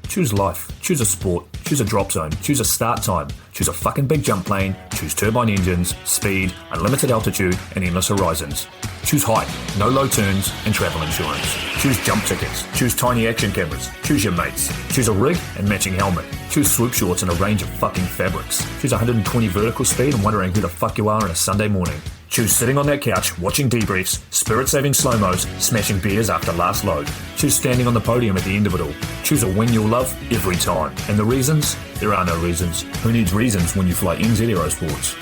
Choose life, choose a sport, choose a drop zone, choose a start time, choose a fucking big jump plane, choose turbine engines, speed, unlimited altitude, and endless horizons. Choose height, no low turns, and travel insurance. Choose jump tickets, choose tiny action cameras, choose your mates. Choose a rig and matching helmet. Choose swoop shorts and a range of fucking fabrics. Choose 120 vertical speed and wondering who the fuck you are on a Sunday morning. Choose sitting on that couch, watching debriefs, spirit-saving slow-mos, smashing beers after last load. Choose standing on the podium at the end of it all. Choose a win you'll love every time. And the reasons? There are no reasons. Who needs reasons when you fly NZ Aerosports?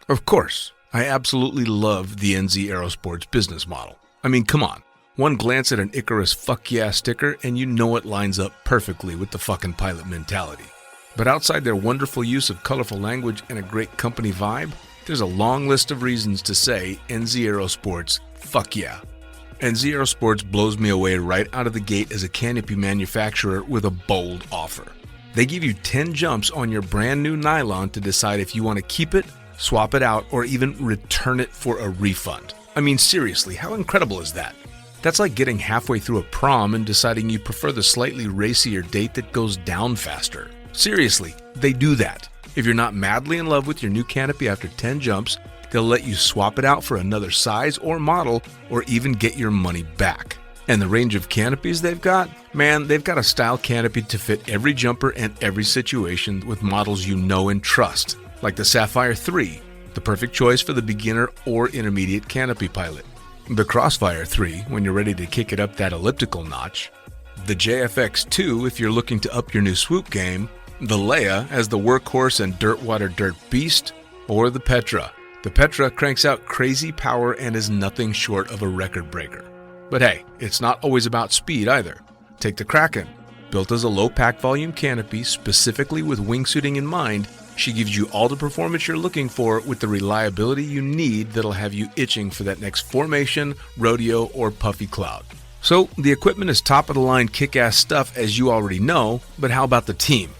Of course, I absolutely love the NZ Aerosports business model. I mean, come on. One glance at an Icarus fuck yeah sticker and you know it lines up perfectly with the fucking pilot mentality. But outside their wonderful use of colorful language and a great company vibe, there's a long list of reasons to say NZ Aerosports, fuck yeah. NZ Aerosports blows me away right out of the gate as a canopy manufacturer with a bold offer. They give you 10 jumps on your brand new nylon to decide if you want to keep it, swap it out, or even return it for a refund. I mean, seriously, how incredible is that? That's like getting halfway through a prom and deciding you prefer the slightly racier date that goes down faster. Seriously, they do that. If you're not madly in love with your new canopy after 10 jumps, they'll let you swap it out for another size or model, or even get your money back. And the range of canopies they've got? Man, they've got a style canopy to fit every jumper and every situation with models you know and trust, like the Sapphire 3, the perfect choice for the beginner or intermediate canopy pilot. The Crossfire 3, when you're ready to kick it up that elliptical notch. The JFX 2, if you're looking to up your new swoop game. The Leia as the workhorse and dirtwater dirt beast, or the Petra. The Petra cranks out crazy power and is nothing short of a record breaker. But hey, it's not always about speed either. Take the Kraken. Built as a low pack volume canopy specifically with wingsuiting in mind, she gives you all the performance you're looking for with the reliability you need that'll have you itching for that next formation, rodeo, or puffy cloud. So the equipment is top of the line kick-ass stuff as you already know, but how about the team?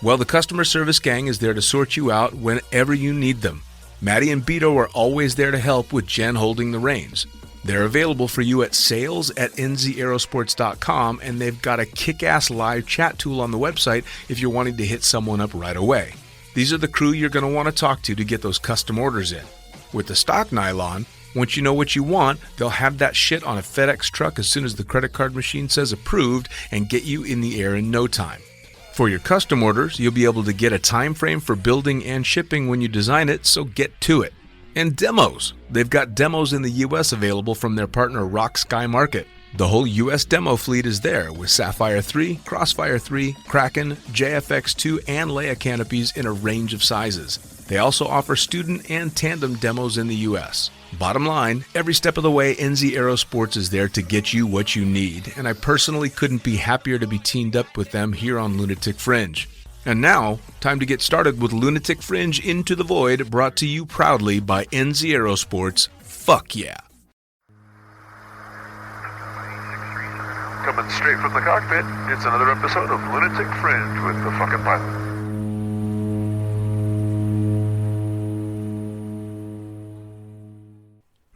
Well, the customer service gang is there to sort you out whenever you need them. Maddie and Beto are always there to help with Jen holding the reins. They're available for you at sales@nzaerosports.com, and they've got a kick-ass live chat tool on the website if you're wanting to hit someone up right away. These are the crew you're going to want to talk to get those custom orders in. With the stock nylon, once you know what you want, they'll have that shit on a FedEx truck as soon as the credit card machine says approved and get you in the air in no time. For your custom orders, you'll be able to get a time frame for building and shipping when you design it, so get to it. And demos. They've got demos in the US available from their partner Rock Sky Market. The whole US demo fleet is there with Sapphire 3, Crossfire 3, Kraken, JFX 2, and Leia canopies in a range of sizes. They also offer student and tandem demos in the US. Bottom line, every step of the way, NZ Aerosports is there to get you what you need, and I personally couldn't be happier to be teamed up with them here on Lunatic Fringe. And now, time to get started with Lunatic Fringe Into the Void, brought to you proudly by NZ Aerosports. Fuck yeah. Coming straight from the cockpit, it's another episode of Lunatic Fringe with the fucking pilot.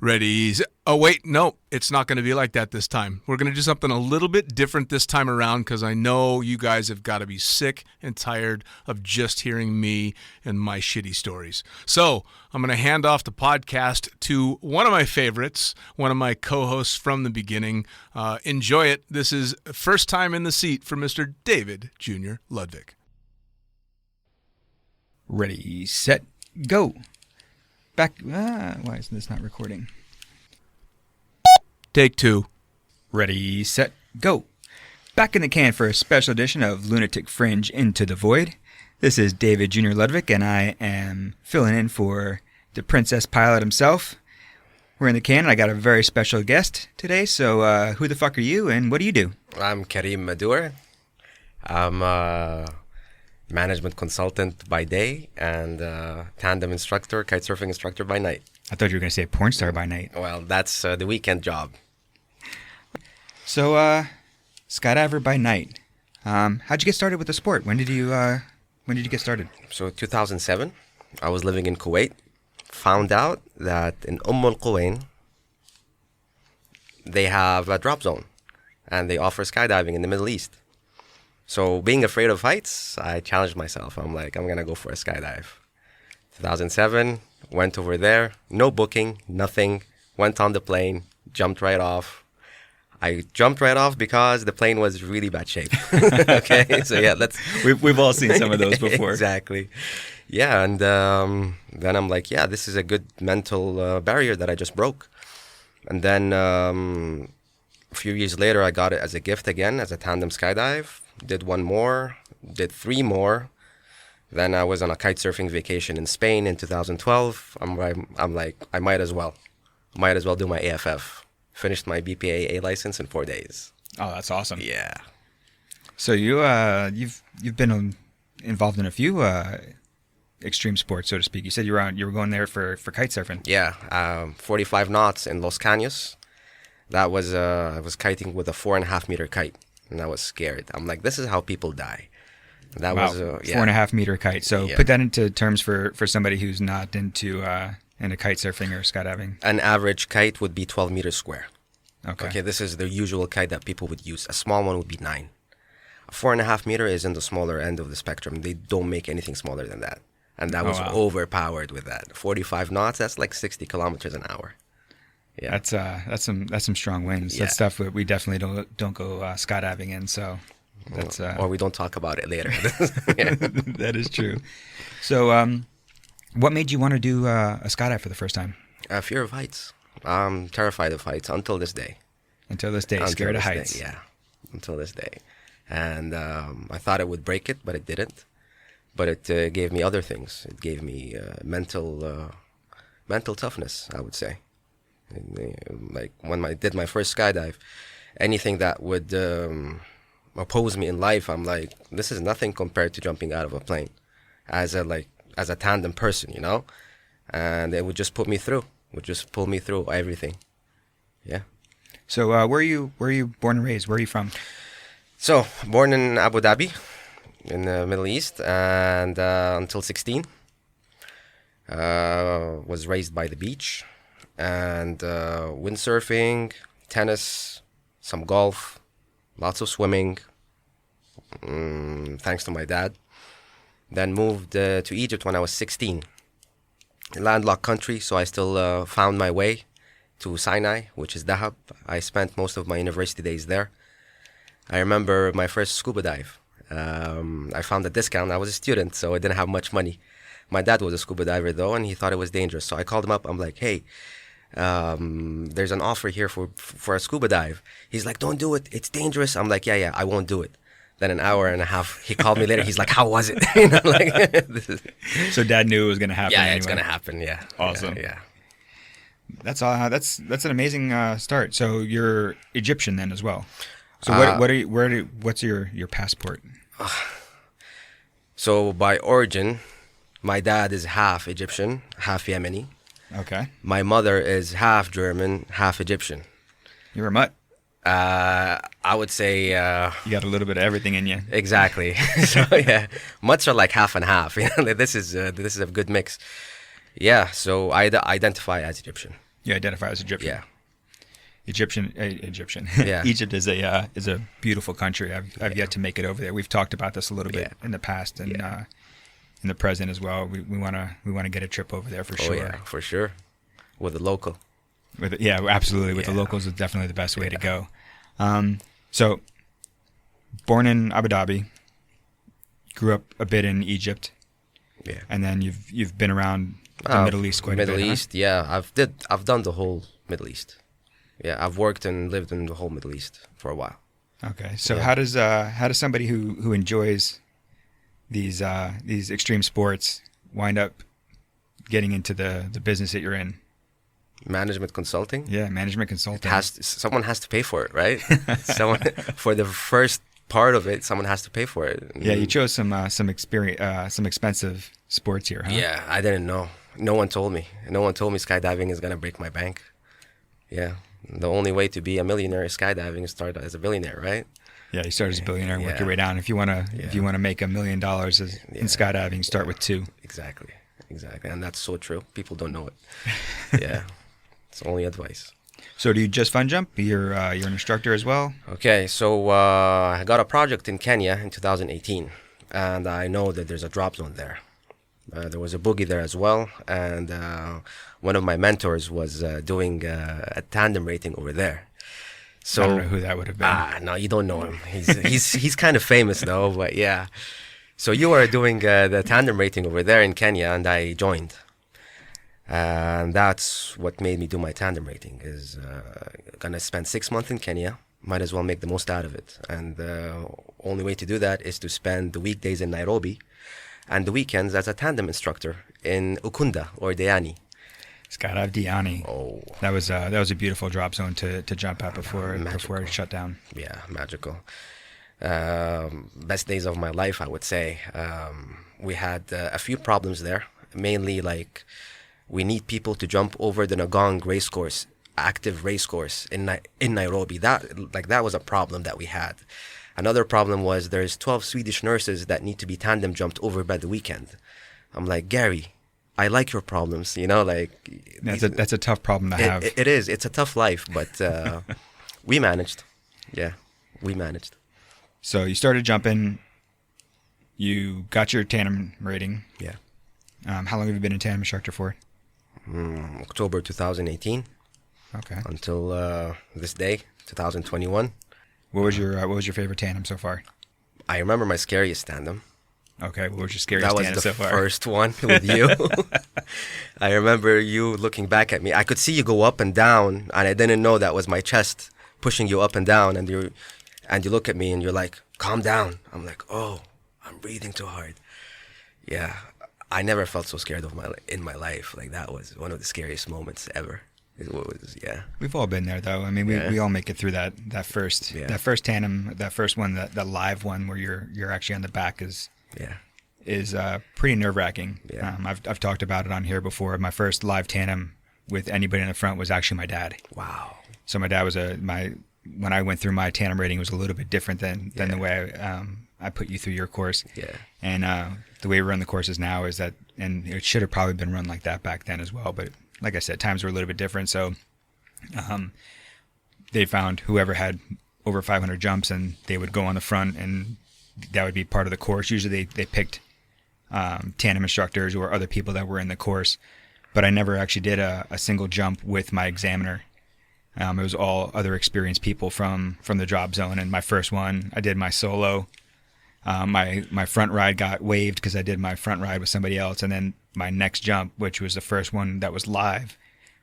Ready? Oh, wait, no, it's not going to be like that this time. We're going to do something a little bit different this time around because I know you guys have got to be sick and tired of just hearing me and my shitty stories. So I'm going to hand off the podcast to one of my favorites, one of my co-hosts from the beginning. Enjoy it. This is first time in the seat for Mr. David Junior Ludvik. Ready, set, go. Back. Why is this not recording? Take two. Ready, set, go. Back in the can for a special edition of Lunatic Fringe Into the Void. This is David Junior Ludvik, and I am filling in for the Princess Pilot himself. We're in the can, and I got a very special guest today. So, who the fuck are you, and what do you do? I'm Kareem Madoor. I'm a management consultant by day and tandem instructor, kite surfing instructor by night. I thought you were going to say porn star by night. Well, that's the weekend job. So, skydiver by night. How'd you get started with the sport? When did you get started? So 2007, I was living in Kuwait. Found out that in Al Quwain, they have a drop zone, and they offer skydiving in the Middle East. So being afraid of heights, I challenged myself. I'm like, I'm gonna go for a skydive. 2007, went over there, no booking, nothing. Went on the plane, jumped right off. I jumped right off because the plane was really bad shape. Okay, so yeah, we've all seen some of those before. Exactly. Yeah, and then I'm like, yeah, this is a good mental barrier that I just broke. And then a few years later, I got it as a gift again, as a tandem skydive. Did one more, did three more. Then I was on a kite surfing vacation in Spain in 2012. I'm like, I might as well do my AFF. Finished my BPA A license in 4 days. Oh, that's awesome. Yeah. So you've been involved in a few extreme sports, so to speak. You said you were going there for kite surfing. Yeah, 45 knots in Los Caños. That was I was kiting with a 4.5 meter kite, and I was scared. I'm like, this is how people die. That wow. was 4.5 meter kite. So put that into terms for somebody who's not into kite surfing or skydiving. An average kite would be 12 meters square. Okay. This is the usual kite that people would use. A small one would be 9. A 4.5 meter is in the smaller end of the spectrum. They don't make anything smaller than that. And that was overpowered with that. 45 knots, that's like 60 kilometers an hour. Yeah. That's some strong winds. Yeah. That's stuff that we definitely don't go skydiving in. So that's or we don't talk about it later. That is true. So what made you want to do a skydive for the first time? Fear of heights. I'm terrified of heights until this day. Until this day, scared of heights. Day, yeah, until this day. And I thought it would break it, but it didn't. But it gave me other things. It gave me mental toughness, I would say. Like when I did my first skydive, anything that would oppose me in life, I'm like, this is nothing compared to jumping out of a plane as a tandem person, you know? And it would just put me through. Would just pull me through everything. Yeah. So where are you born and raised? Where are you from? So born in Abu Dhabi, in the Middle East, and until 16, was raised by the beach, and windsurfing, tennis, some golf, lots of swimming. Thanks to my dad. Then moved to Egypt when I was 16. A landlocked country, so I still found my way to Sinai, which is Dahab. I spent most of my university days there. I remember my first scuba dive. I found a discount. I was a student, so I didn't have much money. My dad was a scuba diver, though, and he thought it was dangerous. So I called him up. I'm like, hey, there's an offer here for a scuba dive. He's like, don't do it. It's dangerous. I'm like, yeah, I won't do it. Then an hour and a half, he called me later. He's like, how was it? You know, like, so dad knew it was going to happen. Yeah, anyway. It's going to happen. Yeah. Awesome. Yeah. That's all. That's an amazing start. So you're Egyptian then as well. So what's your passport? So by origin, my dad is half Egyptian, half Yemeni. Okay. My mother is half German, half Egyptian. You're a mutt. I would say you got a little bit of everything in you. Exactly. So yeah, mutts are like half and half. You know, this is a good mix. Yeah. So I identify as Egyptian. You identify as Egyptian. Yeah. Egyptian. Yeah. Egypt is a beautiful country. I've yet to make it over there. We've talked about this a little bit in the past and in the present as well. We want to get a trip over there for sure. Oh yeah, for sure. With a local. Absolutely. With the locals is definitely the best way to go. So, born in Abu Dhabi, grew up a bit in Egypt, and then you've been around the Middle East quite a bit. Middle East, huh? Yeah, I've done the whole Middle East. Yeah, I've worked and lived in the whole Middle East for a while. Okay, so how does somebody who enjoys these extreme sports wind up getting into the business that you're in? Management consulting. Yeah, management consulting. Someone has to pay for it, right? Someone for the first part of it, someone has to pay for it. Yeah, you chose some expensive sports here, huh? Yeah, I didn't know. No one told me. No one told me skydiving is gonna break my bank. Yeah, the only way to be a millionaire is skydiving and start as a billionaire, right? Yeah, you start as a billionaire and work Yeah. your way down. If you wanna make $1 million in skydiving, start with 2. Exactly, and that's so true. People don't know it. Yeah, it's only advice. So do you just fun jump? You're an instructor as well? Okay, so I got a project in Kenya in 2018, and I know that there's a drop zone there. There was a boogie there as well, and one of my mentors was doing a tandem rating over there. So I don't know who that would have been. No, you don't know him. He's kind of famous though, but yeah. So you were doing the tandem rating over there in Kenya, and I joined. And that's what made me do my tandem rating. Is gonna spend 6 months in Kenya. Might as well make the most out of it. And the only way to do that is to spend the weekdays in Nairobi, and the weekends as a tandem instructor in Ukunda or Diani. Skydive Diani. Oh, That was a beautiful drop zone to jump at before it shut down. yeah, magical. Best days of my life, I would say. We had a few problems there. Mainly, like, we need people to jump over the Nagong race course, active race course in Nairobi. That was a problem that we had. Another problem was there's 12 Swedish nurses that need to be tandem jumped over by the weekend. I'm like, Gary, I like your problems, like... That's a tough problem to have. It is. It's a tough life, but we managed. Yeah, we managed. So you started jumping. You got your tandem rating. Yeah. How long have you been a tandem instructor for? October 2018 Okay. until this day, 2021. What was your favorite tandem so far? I remember my scariest tandem. Okay. What was your scariest That was tandem the so far? first one with you. I remember you looking back at me. I could see you go up and down, and I didn't know that was my chest pushing you up and down. And you look at me and you're like, "Calm down." I'm like, "Oh, I'm breathing too hard." Yeah, I never felt so scared in my life. Like, that was one of the scariest moments ever. It was, yeah. We've all been there, though. I mean, we all make it through that first tandem, that first one, that live one where you're actually on the back is pretty nerve wracking. Yeah. I've talked about it on here before. My first live tandem with anybody in the front was actually my dad. Wow. So my dad was when I went through my tandem rating, it was a little bit different than the way I put you through your course. Yeah. And the way we run the courses now is that, and it should have probably been run like that back then as well. But like I said, times were a little bit different. So they found whoever had over 500 jumps, and they would go on the front, and that would be part of the course. Usually they picked tandem instructors or other people that were in the course. But I never actually did a single jump with my examiner. It was all other experienced people from the drop zone. And my first one, I did my solo. My front ride got waived because I did my front ride with somebody else. And then my next jump, which was the first one that was live,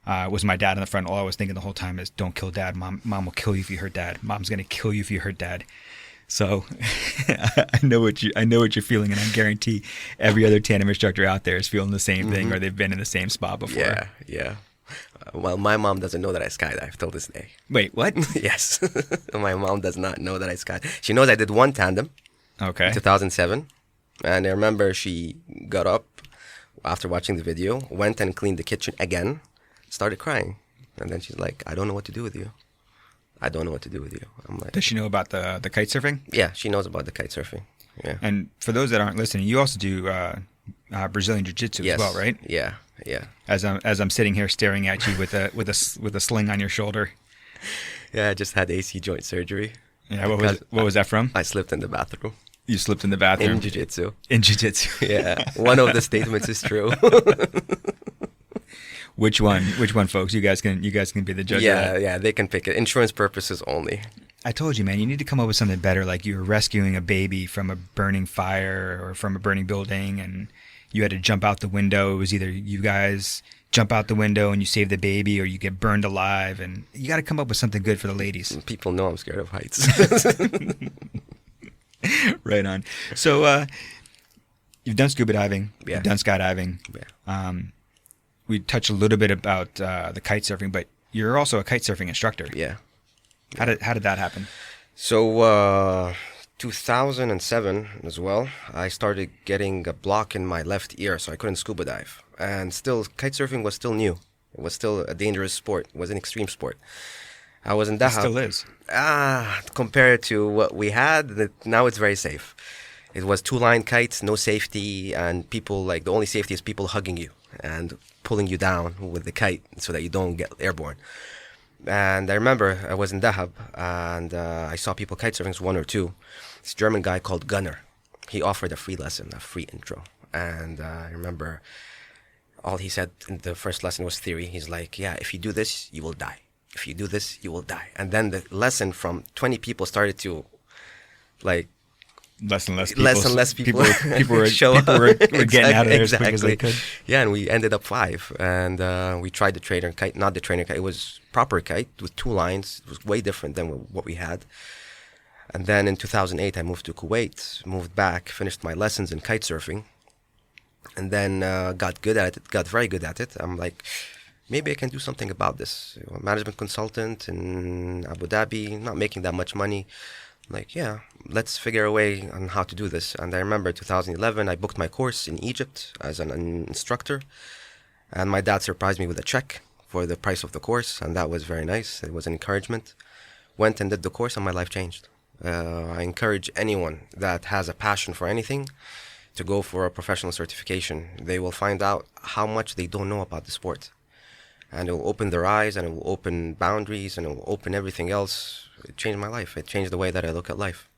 was my dad in the front. All I was thinking the whole time is, don't kill dad. Mom will kill you if you hurt dad. Mom's going to kill you if you hurt dad. So I know what you're feeling, and I guarantee every other tandem instructor out there is feeling the same thing, or they've been in the same spot before. Yeah. Well, my mom doesn't know that I skydive till this day. Wait, what? Yes. My mom does not know that I skydive. She knows I did one tandem. Okay. In 2007. And I remember she got up after watching the video, went and cleaned the kitchen again, started crying. And then she's like, I don't know what to do with you. I'm like, Does she know about the kite surfing? yeah, she knows about the kite surfing. Yeah. And for those that aren't listening, you also do Brazilian Jiu-Jitsu Yes. as well, right? Yeah. As I'm sitting here staring at you with a sling on your shoulder. Yeah, I just had AC joint surgery. Yeah, what was that from? I slipped in the bathroom. You slipped in the bathroom In jiu-jitsu. In jiu-jitsu. Yeah. One of the statements is true. Which one, folks? You guys can be the judge. of that. Yeah, they can pick it. Insurance purposes only. I told you, man, you need to come up with something better. Like you were rescuing a baby from a burning fire or from a burning building, and you had to jump out the window. It was either you guys jump out the window and you save the baby, or you get burned alive. And you got to come up with something good for the ladies. People know I'm scared of heights. Right on. So you've done scuba diving. Yeah. You've done skydiving. Yeah. We touched a little bit about the kite surfing, but you're also a kite surfing instructor. Yeah. How did that happen? So 2007 as well, I started getting a block in my left ear, so I couldn't scuba dive. and still kite surfing was still new. It was still a dangerous sport. It was an extreme sport. I was in Dahab. It still is. Compared to what we had, now it's very safe. It was 2-line kites, no safety, and people, like, the only safety is people hugging you and pulling you down with the kite so that you don't get airborne. And I remember I was in Dahab, and I saw people kite surfing, one or two. This German guy called Gunnar, he offered a free lesson, a free intro. And I remember all he said in the first lesson was theory. He's like, yeah, if you do this, you will die. If you do this, you will die. And then the lesson from 20 people started to, like, less and less people were getting out of there as quick as they could. Yeah, and we ended up 5. And we tried the trainer kite, not the trainer kite. It was proper kite with 2 lines. It was way different than what we had. And then in 2008, I moved to Kuwait, moved back, finished my lessons in kite surfing, and then got good at it, got very good at it. I'm like, maybe I can do something about this. Management consultant in Abu Dhabi, not making that much money. Like, yeah, let's figure a way on how to do this. And I remember 2011, I booked my course in Egypt as an instructor. And my dad surprised me with a check for the price of the course. And that was very nice. It was an encouragement. Went and did the course and my life changed. I encourage anyone that has a passion for anything to go for a professional certification. They will find out how much they don't know about the sport. And it will open their eyes, and it will open boundaries, and it will open everything else. It changed my life. It changed the way that I look at life.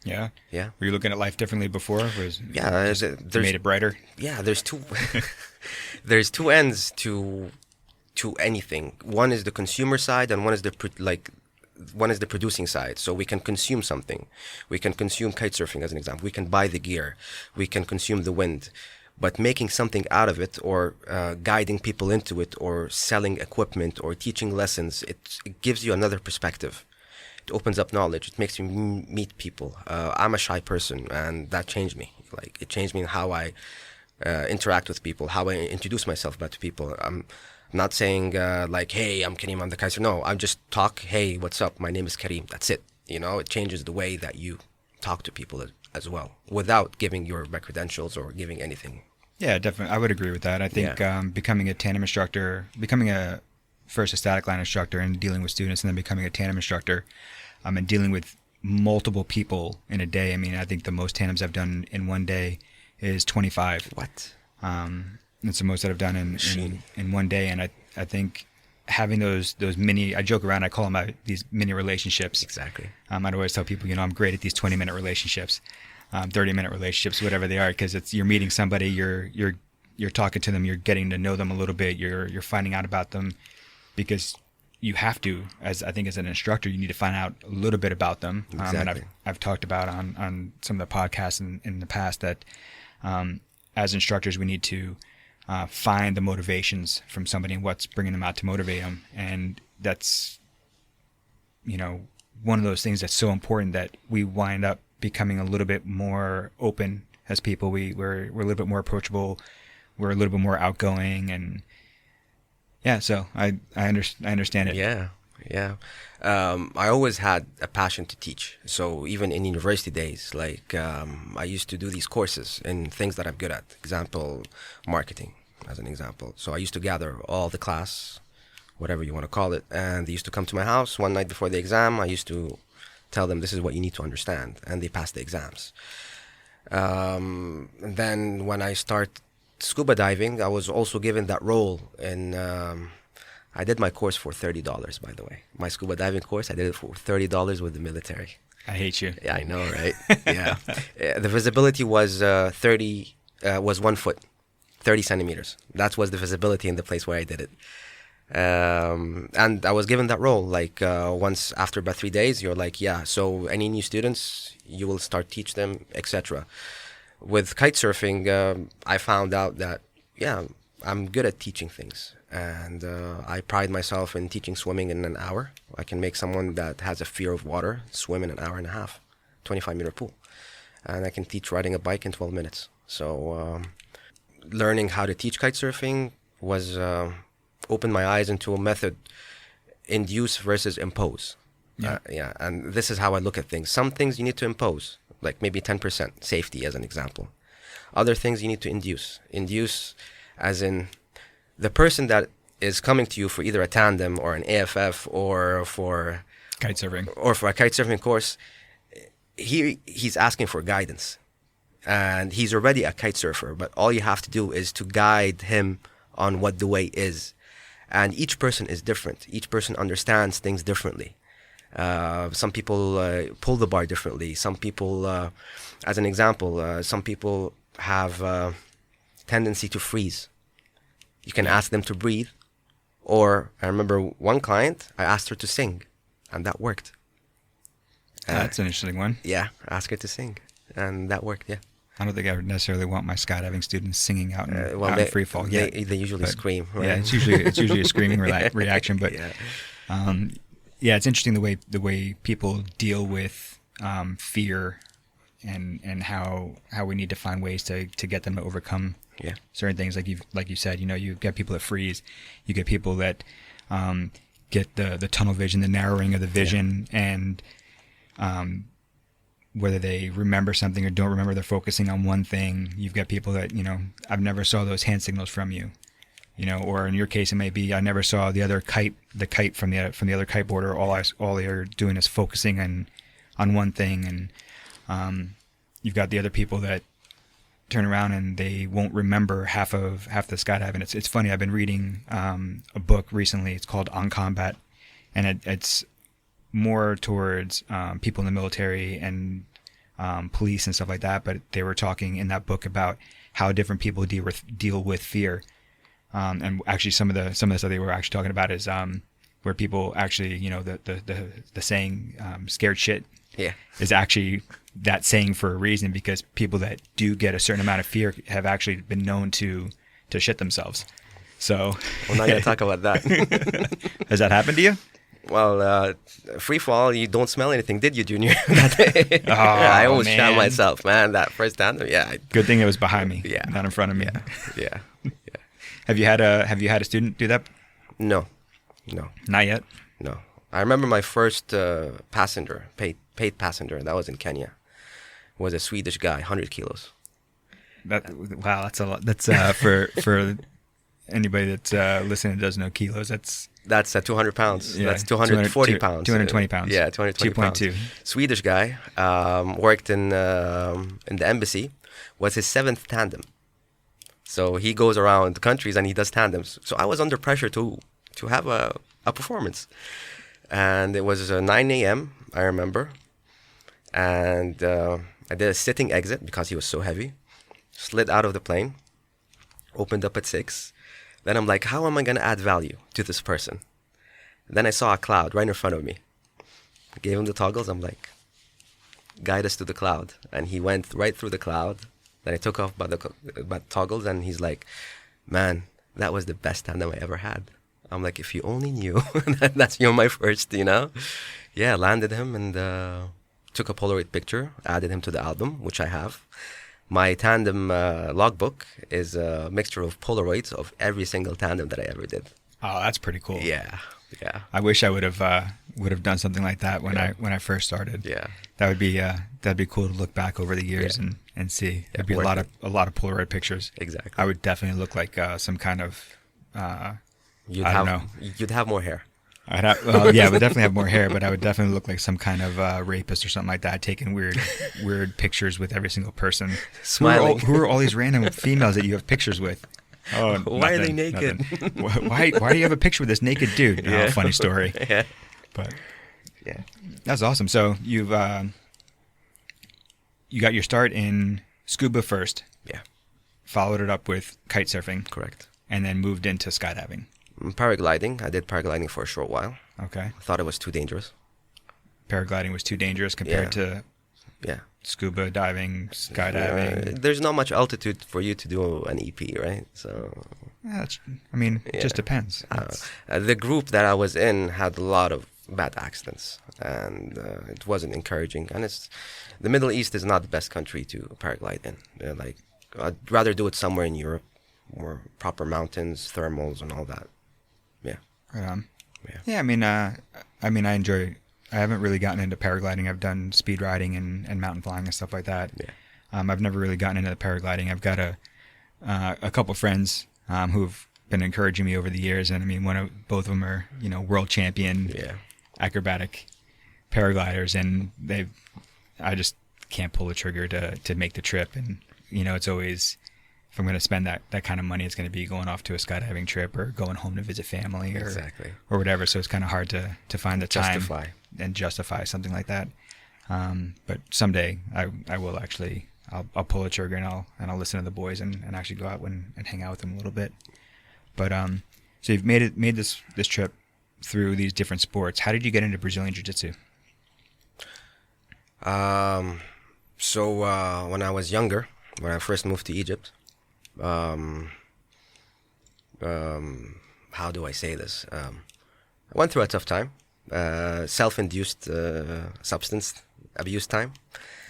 Yeah? Yeah. Were you looking at life differently before? Yeah. There's made it brighter? Yeah, there's two there's two ends to anything. One is the consumer side, and one is the producing side. So we can consume something. We can consume kite surfing as an example. We can buy the gear. We can consume the wind. But making something out of it, or guiding people into it, or selling equipment, or teaching lessons, it gives you another perspective. It opens up knowledge. It makes you meet people. I'm a shy person, and that changed me. Like, it changed me in how I interact with people, how I introduce myself back to people. I'm not saying like, hey, I'm Kareem, I'm the kite surfer. No, I just talk, hey, what's up? My name is Kareem. That's it. You know, it changes the way that you talk to people as well, without giving your credentials or giving anything. Yeah, definitely. I would agree with that. I think becoming a tandem instructor, first a static line instructor and dealing with students, and then becoming a tandem instructor, and dealing with multiple people in a day. I mean, I think the most tandems I've done in one day is 25. What? It's the most that I've done in one day. And I think having those mini, I joke around, I call them these mini relationships. Exactly. I'd always tell people, I'm great at these 20-minute relationships, 30-minute relationships, whatever they are, because you're meeting somebody, you're talking to them, you're getting to know them a little bit, you're finding out about them, because you have to, as an instructor, you need to find out a little bit about them. Exactly. And I've talked about on some of the podcasts in the past that as instructors, we need to find the motivations from somebody and what's bringing them out to motivate them. And that's, one of those things that's so important, that we wind up becoming a little bit more open as people. We're a little bit more approachable. We're a little bit more outgoing, and yeah, so I understand it. Yeah. I always had a passion to teach. So even in university days, like I used to do these courses in things that I'm good at. Example, marketing, as an example. So I used to gather all the class, whatever you want to call it, and they used to come to my house one night before the exam. I used to tell them, this is what you need to understand, and they passed the exams. And then when I start scuba diving, I was also given that role in I did my course for $30, by the way. My scuba diving course, I did it for $30 with the military. I hate you. Yeah, I know, right? Yeah. The visibility was 1 foot, 30 centimeters. That was the visibility in the place where I did it. And I was given that role, like once after about 3 days, you're like, yeah, so any new students, you will start teach them, etc. With kite surfing, I found out that, yeah, I'm good at teaching things. And I pride myself in teaching swimming in an hour. I can make someone that has a fear of water swim in an hour and a half, 25-meter pool. And I can teach riding a bike in 12 minutes. So learning how to teach kite surfing was opened my eyes into a method, induce versus impose. Yeah. And this is how I look at things. Some things you need to impose, like maybe 10% safety as an example. Other things you need to induce. as in the person that is coming to you for either a tandem or an AFF or for Kite surfing. a kite surfing course, he's asking for guidance, and he's already a kite surfer, but all you have to do is to guide him on what the way is. And each person is different. Each person understands things differently. Some people pull the bar differently. Some people, as an example, some people have tendency to freeze. You can ask them to breathe, or I remember one client, I asked her to sing, and that worked. That's an interesting one. Yeah, ask her to sing, and that worked. Yeah. I don't think I would necessarily want my skydiving students singing out in free fall. They usually scream. Right? Yeah, it's usually a screaming reaction. But it's interesting the way people deal with fear and how we need to find ways to get them to overcome certain things. Like you said, you get people that freeze, you get people that get the tunnel vision, the narrowing of the vision, and whether they remember something or don't remember, they're focusing on one thing. You've got people that, I've never saw those hand signals from you, or in your case, it may be, I never saw the kite from the other kiteboarder. All they're doing is focusing on one thing. And you've got the other people that turn around and they won't remember half the skydiving. It's funny. I've been reading a book recently. It's called On Combat, and it's more towards people in the military and police and stuff like that. But they were talking in that book about how different people deal with fear. And actually, some of the stuff they were actually talking about is where people actually, the saying "scared shit" is actually that saying for a reason, because people that do get a certain amount of fear have actually been known to shit themselves. So we're not going to talk about that. Has that happened to you? Well, free fall, you don't smell anything, did you, Junior? I almost shot myself, man. That first tandem, Good thing it was behind me, not in front of me. Yeah. Have you had a student do that? No. Not yet. No. I remember my first passenger, paid passenger. That was in Kenya. Was a Swedish guy, 100 kilos. Wow, that's a lot. That's for anybody that's listening that doesn't know kilos. That's 200 pounds. That's 240 pounds. 220 pounds. Yeah, 220 pounds. 2.2. Swedish guy, worked in the embassy. Was his 7th tandem. So he goes around the countries and he does tandems. So I was under pressure to have a performance. And it was 9 a.m., I remember. And I did a sitting exit because he was so heavy. Slid out of the plane. Opened up at 6. Then I'm like, how am I going to add value to this person? Then I saw a cloud right in front of me. I gave him the toggles. I'm like, guide us to the cloud. And he went right through the cloud. Then I took off by the toggles, and he's like, man, that was the best tandem I ever had. I'm like, if you only knew. That's my first, Yeah, landed him and took a Polaroid picture, added him to the album, which I have. My tandem logbook is a mixture of Polaroids of every single tandem that I ever did. Oh, that's pretty cool. Yeah. I wish I would have done something like that when I first started. Yeah. That'd be cool to look back over the years and see. It'd be a lot of Polaroid pictures. Exactly. I would definitely look like some kind of You'd have more hair. I would definitely have more hair, but I would definitely look like some kind of rapist or something like that, taking weird pictures with every single person. Smiling. Who are all these random females that you have pictures with? Oh, why are they naked? Why do you have a picture with this naked dude? Yeah. Oh, funny story. Yeah. But that's awesome. So you got your start in scuba first. Yeah. Followed it up with kite surfing. Correct. And then moved into skydiving. Paragliding. I did paragliding for a short while. Okay. I thought it was too dangerous. Paragliding was too dangerous compared to scuba diving, skydiving. There's not much altitude for you to do an EP, right? So. It just depends. The group that I was in had a lot of bad accidents, and it wasn't encouraging. And the Middle East is not the best country to paraglide in. I'd rather do it somewhere in Europe, more proper mountains, thermals, and all that. Yeah. Right on. Yeah. I enjoy. I haven't really gotten into paragliding. I've done speed riding and mountain flying and stuff like that. Yeah. I've never really gotten into the paragliding. I've got a couple friends who've been encouraging me over the years. And I mean, both of them are, world champion acrobatic paragliders, and I just can't pull the trigger to make the trip. And, it's always, if I'm going to spend that kind of money, it's going to be going off to a skydiving trip or going home to visit family or whatever. So it's kind of hard to find the time and justify something like that. But someday I will actually, I'll pull the trigger and I'll listen to the boys and actually go out and hang out with them a little bit. But so you've made this trip through these different sports. How did you get into Brazilian Jiu-Jitsu? So when I was younger, when I first moved to Egypt, how do I say this? I went through a tough time, self-induced substance abuse time.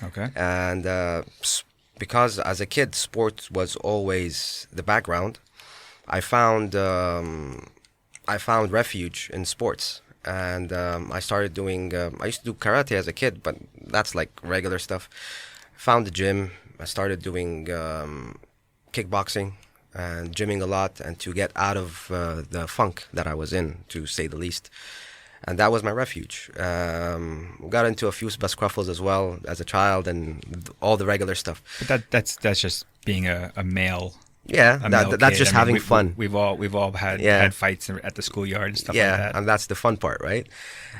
Okay. And because as a kid, sport was always the background, I found refuge in sports. And I started doing, I used to do karate as a kid, but that's like regular stuff. Found the gym. I started doing kickboxing and gymming a lot, and to get out of the funk that I was in, to say the least. And that was my refuge. Got into a few scruffles as well as a child, and all the regular stuff. But that's just being a male. Yeah, that's just having fun. We've all had fights at the schoolyard and stuff like that. Yeah, and that's the fun part, right?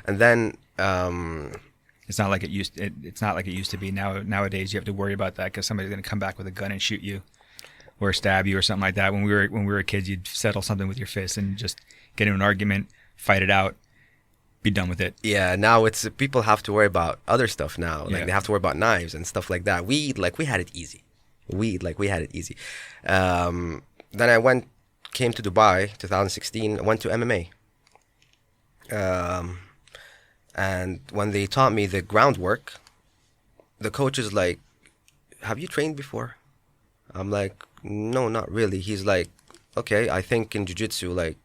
And then it's not like it used. It's not like it used to be. Nowadays, you have to worry about that because somebody's going to come back with a gun and shoot you, or stab you, or something like that. When we were kids, you'd settle something with your fist and just get in an argument, fight it out, be done with it. Yeah, now it's people have to worry about other stuff now. Like they have to worry about knives and stuff like that. We had it easy. We had it easy. Then I came to Dubai, 2016. I went to MMA. And when they taught me the groundwork, the coach is like, "Have you trained before?" I'm like, "No, not really." He's like, "Okay, I think in jiu-jitsu, like,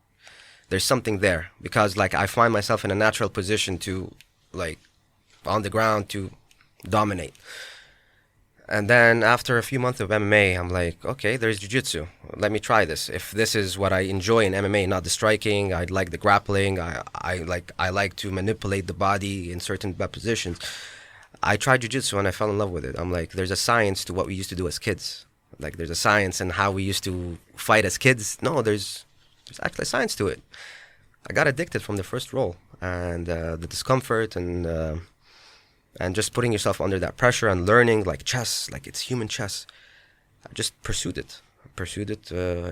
there's something there, because like I find myself in a natural position to, like, on the ground to dominate." And then after a few months of MMA, I'm like, okay, there's jiu-jitsu. Let me try this. If this is what I enjoy in MMA, not the striking, I like the grappling. I like to manipulate the body in certain positions. I tried jiu-jitsu and I fell in love with it. I'm like, there's a science to what we used to do as kids. Like, there's a science in how we used to fight as kids. No, there's actually a science to it. I got addicted from the first roll, and the discomfort and just putting yourself under that pressure and learning, like chess, like it's human chess. I just pursued it,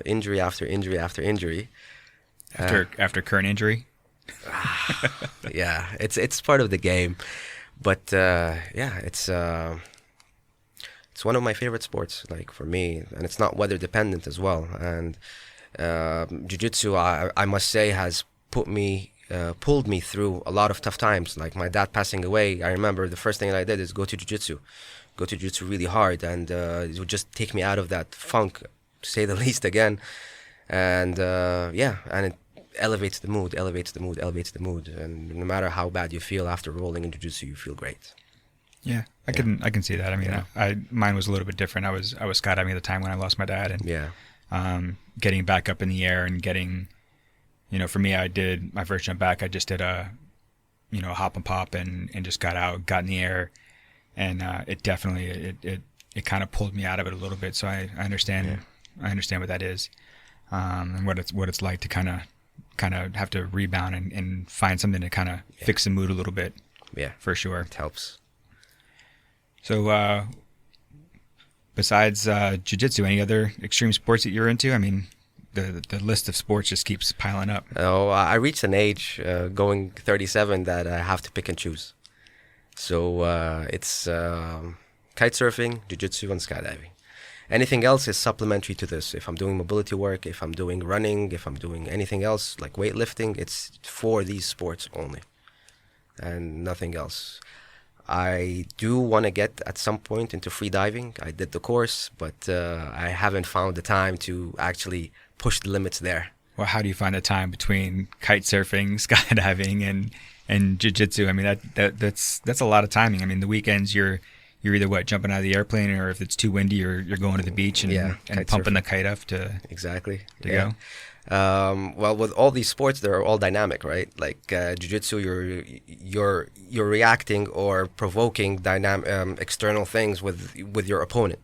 injury after injury after injury. After current injury? Yeah, it's part of the game. But it's one of my favorite sports, like, for me. And it's not weather dependent as well. And jiu-jitsu, I must say, has pulled me through a lot of tough times. Like my dad passing away, I remember the first thing that I did is go to jiu-jitsu really hard, and it would just take me out of that funk, to say the least, again. And and it elevates the mood, and no matter how bad you feel after rolling in jiu-jitsu, you feel great. Yeah, I can see that. I mean, mine was a little bit different. I was skydiving at the time when I lost my dad, and getting back up in the air and getting, for me, I did my first jump back. I just did a hop and pop and just got in the air, and it definitely it kind of pulled me out of it a little bit. So I understand what that is, and what it's like to kind of have to rebound and find something to kind of fix the mood a little bit. Yeah, for sure, it helps. So besides jiu-jitsu, any other extreme sports that you're into? I mean, the list of sports just keeps piling up. Oh, I reached an age, going 37, that I have to pick and choose. So it's kite surfing, jiu-jitsu, and skydiving. Anything else is supplementary to this. If I'm doing mobility work, if I'm doing running, if I'm doing anything else like weightlifting, it's for these sports only and nothing else. I do want to get at some point into free diving. I did the course, but I haven't found the time to actually push the limits there. Well, how do you find the time between kite surfing, skydiving, and jiu-jitsu? I mean, that's a lot of timing. I mean, the weekends you're you're either jumping out of the airplane, or if it's too windy, you're going to the beach and pumping the kite up to go. Well, with all these sports, they're all dynamic, right? Like jiu-jitsu, you're reacting or provoking external things with your opponent.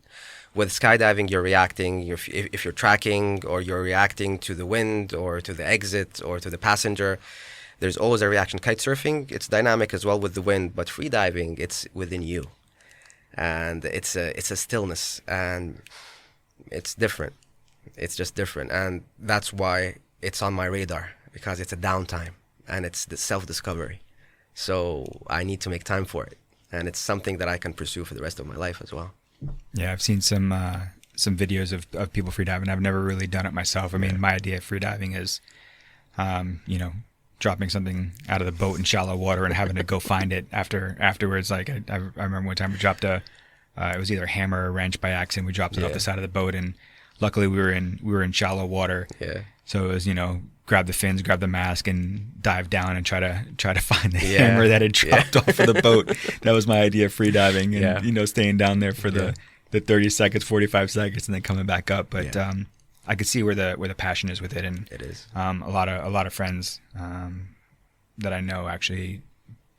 With skydiving, you're reacting. If you're tracking, or you're reacting to the wind, or to the exit, or to the passenger, there's always a reaction. Kite surfing, it's dynamic as well with the wind, but free diving, it's within you, and it's a stillness, and it's different. It's just different, and that's why it's on my radar, because it's a downtime and it's the self-discovery. So I need to make time for it, and it's something that I can pursue for the rest of my life as well. Yeah, I've seen some videos of people freediving. I've never really done it myself. I mean, my idea of freediving is, dropping something out of the boat in shallow water and having to go find it afterwards. Like I remember one time we dropped it was either a hammer or a wrench by accident. We dropped it off the side of the boat, and luckily we were in shallow water. Yeah. So it was, grab the fins, grab the mask, and dive down and try to find the hammer that had dropped off of the boat. That was my idea of freediving, and staying down there for the 30 seconds, 45 seconds, and then coming back up. But I could see where the passion is with it, and it is. A lot of friends that I know actually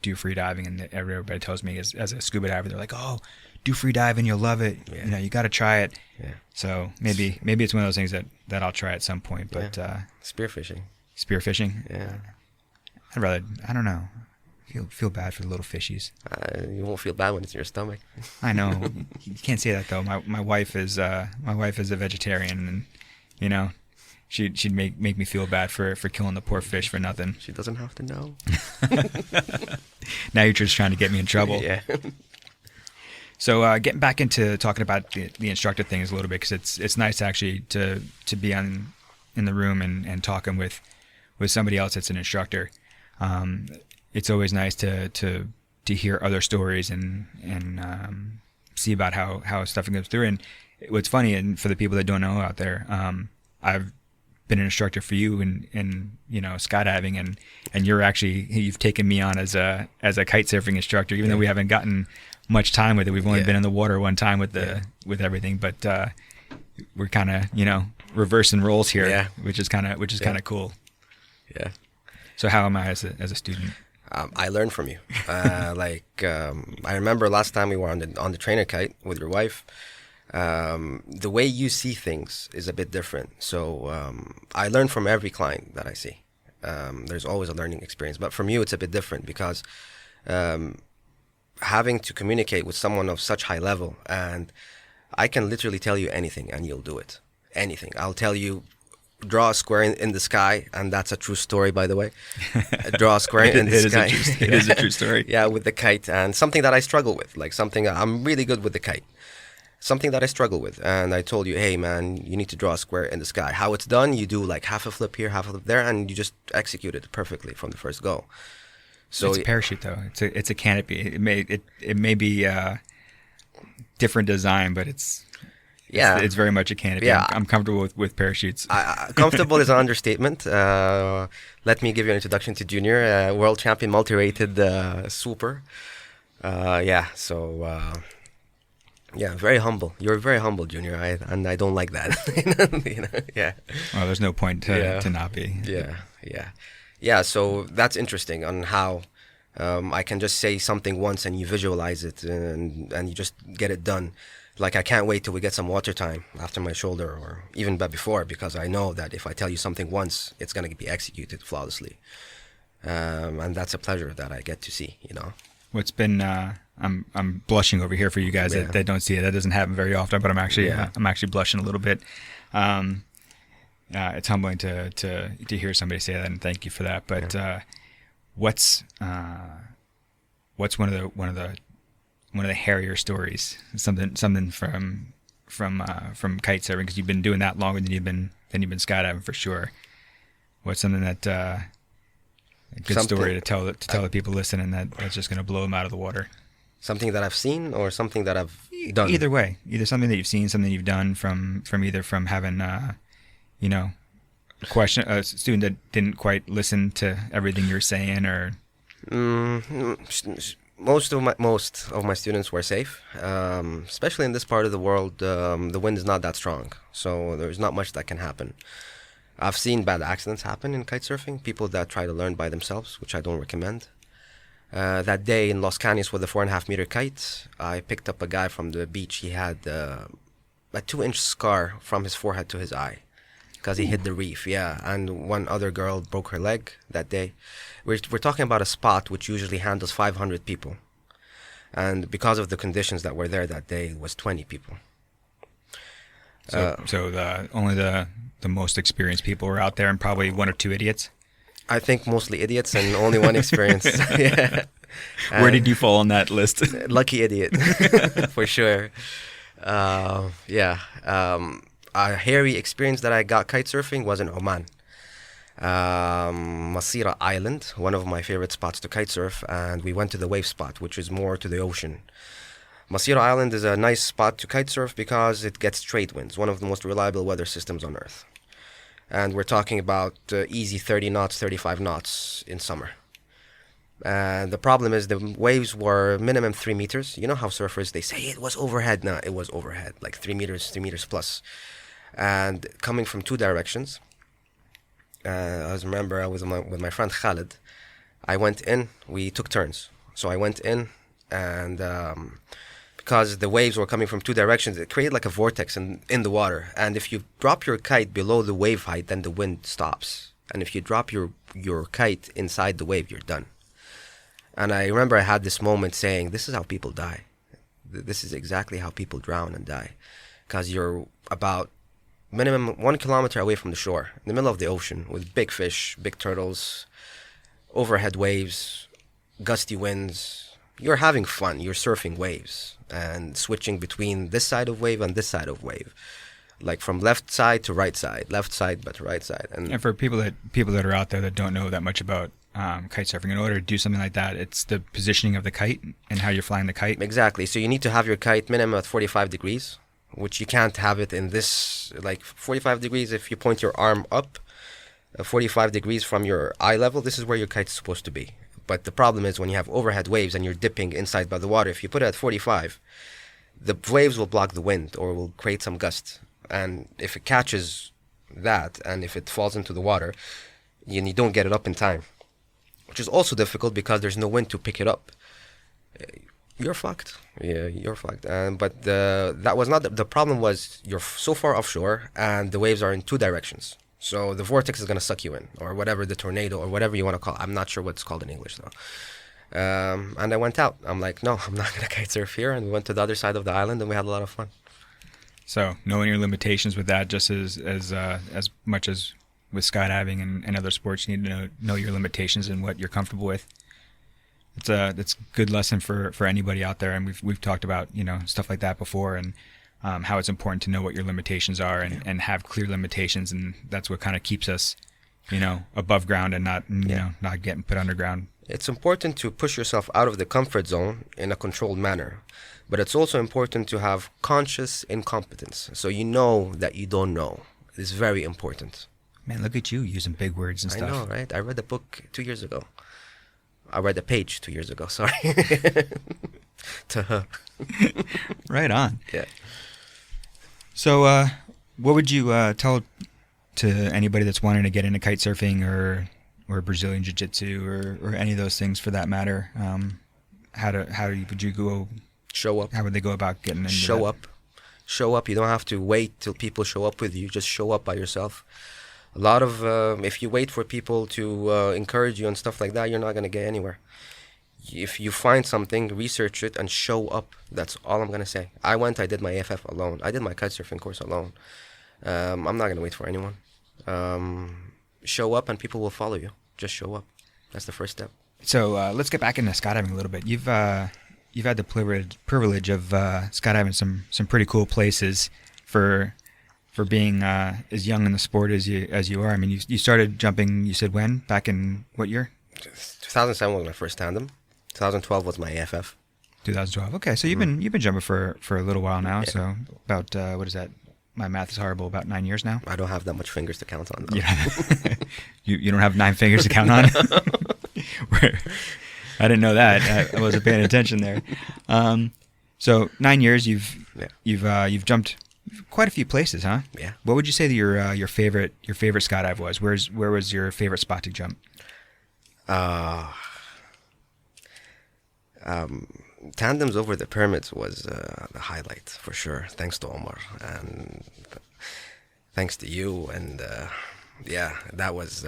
do free diving, and everybody tells me as a scuba diver, they're like, "Oh, do free diving, you'll love it. Yeah. You got to try it." Yeah. So maybe it's one of those things that I'll try at some point. But spearfishing. Yeah. I don't know. Feel bad for the little fishies. You won't feel bad when it's in your stomach. I know. You can't say that though. My wife is a vegetarian, and she'd make me feel bad for killing the poor fish for nothing. She doesn't have to know. Now you're just trying to get me in trouble. Yeah. So getting back into talking about the instructor things a little bit, because it's nice actually to be in the room and talking with somebody else that's an instructor. It's always nice to hear other stories and see about how stuff goes through. And what's funny, and for the people that don't know out there, I've been an instructor for you in skydiving, and you've taken me on as a kite surfing instructor, even though we haven't gotten much time with it. We've only been in the water one time with everything, but we're kind of reversing roles here, which is kind of cool. Yeah. So how am I as a student? I learned from you. I remember last time we were on the trainer kite with your wife. The way you see things is a bit different. So I learn from every client that I see. There's always a learning experience, but from you it's a bit different, because having to communicate with someone of such high level, and I can literally tell you anything and you'll do it. Anything. I'll tell you, draw a square in the sky, and that's a true story, by the way. Draw a square in the sky. It is a true story. Yeah, with the kite, and something that I struggle with, like something I'm really good with the kite. Something that I struggle with, and I told you, hey man, you need to draw a square in the sky. How it's done, you do like half a flip here, half a flip there, and you just execute it perfectly from the first go. So it's a parachute though. It's a canopy. It may be different design, but it's very much a canopy. Yeah. I'm comfortable with parachutes. Comfortable is an understatement. Let me give you an introduction to Junior, world champion, multi-rated swooper. Very humble. You're very humble, Junior, and I don't like that. Yeah. Well, there's no point to not be. Yeah. So that's interesting on how I can just say something once and you visualize it and you just get it done. Like, I can't wait till we get some water time after my shoulder, or even before, because I know that if I tell you something once, it's going to be executed flawlessly. And that's a pleasure that I get to see, What's been I'm blushing over here for you guys that don't see it. That doesn't happen very often, but I'm actually blushing a little bit. It's humbling to hear somebody say that, and thank you for that. But what's one of the hairier stories? Something from kite surfing, because you've been doing that longer than you've been skydiving for sure. What's something that a good story to tell the people listening that's just going to blow them out of the water? Something that I've seen, or something that I've done? Either way, either something that you've seen, something you've done from having a student that didn't quite listen to everything you're saying, or Most of my students were safe, especially in this part of the world. The wind is not that strong, so there's not much that can happen. I've seen bad accidents happen in kite surfing. People that try to learn by themselves, which I don't recommend. That day in Los Caños with a 4.5 meter kite, I picked up a guy from the beach. He had a 2-inch scar from his forehead to his eye because he hit the reef. Yeah, and one other girl broke her leg that day. We're talking about a spot which usually handles 500 people. And because of the conditions that were there that day, it was 20 people. So only the most experienced people were out there and probably one or two idiots? I think mostly idiots and only one experienced. Yeah. Where did you fall on that list? Lucky idiot, for sure. A hairy experience that I got kite surfing was in Oman. Masira Island, one of my favorite spots to kite surf, and we went to the wave spot, which is more to the ocean. Masira Island is a nice spot to kite surf because it gets trade winds, one of the most reliable weather systems on Earth. And we're talking about easy 30 knots, 35 knots in summer. And the problem is the waves were minimum 3 meters. You know how surfers, they say it was overhead. No, it was overhead, like 3 meters plus. And coming from 2 directions. I remember I was with my friend Khalid. I went in, we took turns. So I went in, and because the waves were coming from 2 directions, it created like a vortex in the water. And if you drop your kite below the wave height, then the wind stops. And if you drop your kite inside the wave, you're done. And I remember I had this moment saying, this is how people die. This is exactly how people drown and die. Because you're about minimum 1 kilometer away from the shore, in the middle of the ocean, with big fish, big turtles, overhead waves, gusty winds. You're having fun. You're surfing waves and switching between this side of wave and this side of wave, like from left side to right side, left side but to right side. And for people that are out there that don't know that much about kite surfing, in order to do something like that, it's the positioning of the kite and how you're flying the kite. Exactly. So you need to have your kite minimum at 45 degrees, which you can't have it in this, like 45 degrees if you point your arm up, 45 degrees from your eye level, this is where your kite's supposed to be. But the problem is when you have overhead waves and you're dipping inside by the water, if you put it at 45, the waves will block the wind or will create some gust. And if it catches that and if it falls into the water, you don't get it up in time, which is also difficult because there's no wind to pick it up. You're fucked. Yeah, you're fucked. But that was not the problem. Was you're so far offshore and the waves are in 2 directions. So the vortex is going to suck you in, or whatever, the tornado, or whatever you want to call it. I'm not sure what it's called in English, though. And I went out. I'm like, no, I'm not going to kite surf here. And we went to the other side of the island, and we had a lot of fun. So knowing your limitations with that, just as much as with skydiving and other sports, you need to know your limitations and what you're comfortable with. It's a good lesson for anybody out there, and we've talked about stuff like that before, and how it's important to know what your limitations are and have clear limitations, and that's what kind of keeps us above ground and not not getting put underground. It's important to push yourself out of the comfort zone in a controlled manner, but it's also important to have conscious incompetence, so you know that you don't know. It's very important. Man, look at you using big words and stuff. I know, right? I read the book 2 years ago. I read the page 2 years ago, sorry. Right on. Yeah. So what would you tell to anybody that's wanting to get into kite surfing or Brazilian Jiu-Jitsu or any of those things for that matter? Would you go? Show up. How would they go about getting into Show that? up. Show up. You don't have to wait till people show up with you. Just show up by yourself. A lot of, if you wait for people to encourage you and stuff like that, you're not going to get anywhere. If you find something, research it and show up. That's all I'm going to say. I did my AFF alone. I did my kite surfing course alone. I'm not going to wait for anyone. Show up and people will follow you. Just show up. That's the first step. So let's get back into skydiving a little bit. You've had the privilege of skydiving some pretty cool places for being as young in the sport as you are. I mean, you started jumping, you said when? Back in what year? 2007 was my first tandem. 2012 was my AFF. 2012. Okay, so you've been jumping for a little while now. Yeah. So about what is that? My math is horrible. About 9 years now. I don't have that much fingers to count on, though. Yeah. you don't have 9 fingers to count on. I didn't know that. I wasn't paying attention there. So 9 years, you've jumped quite a few places, huh? Yeah. What would you say that your favorite skydive was? Where was your favorite spot to jump? Tandems over the pyramids was the highlight for sure. Thanks to Omar and thanks to you, and that was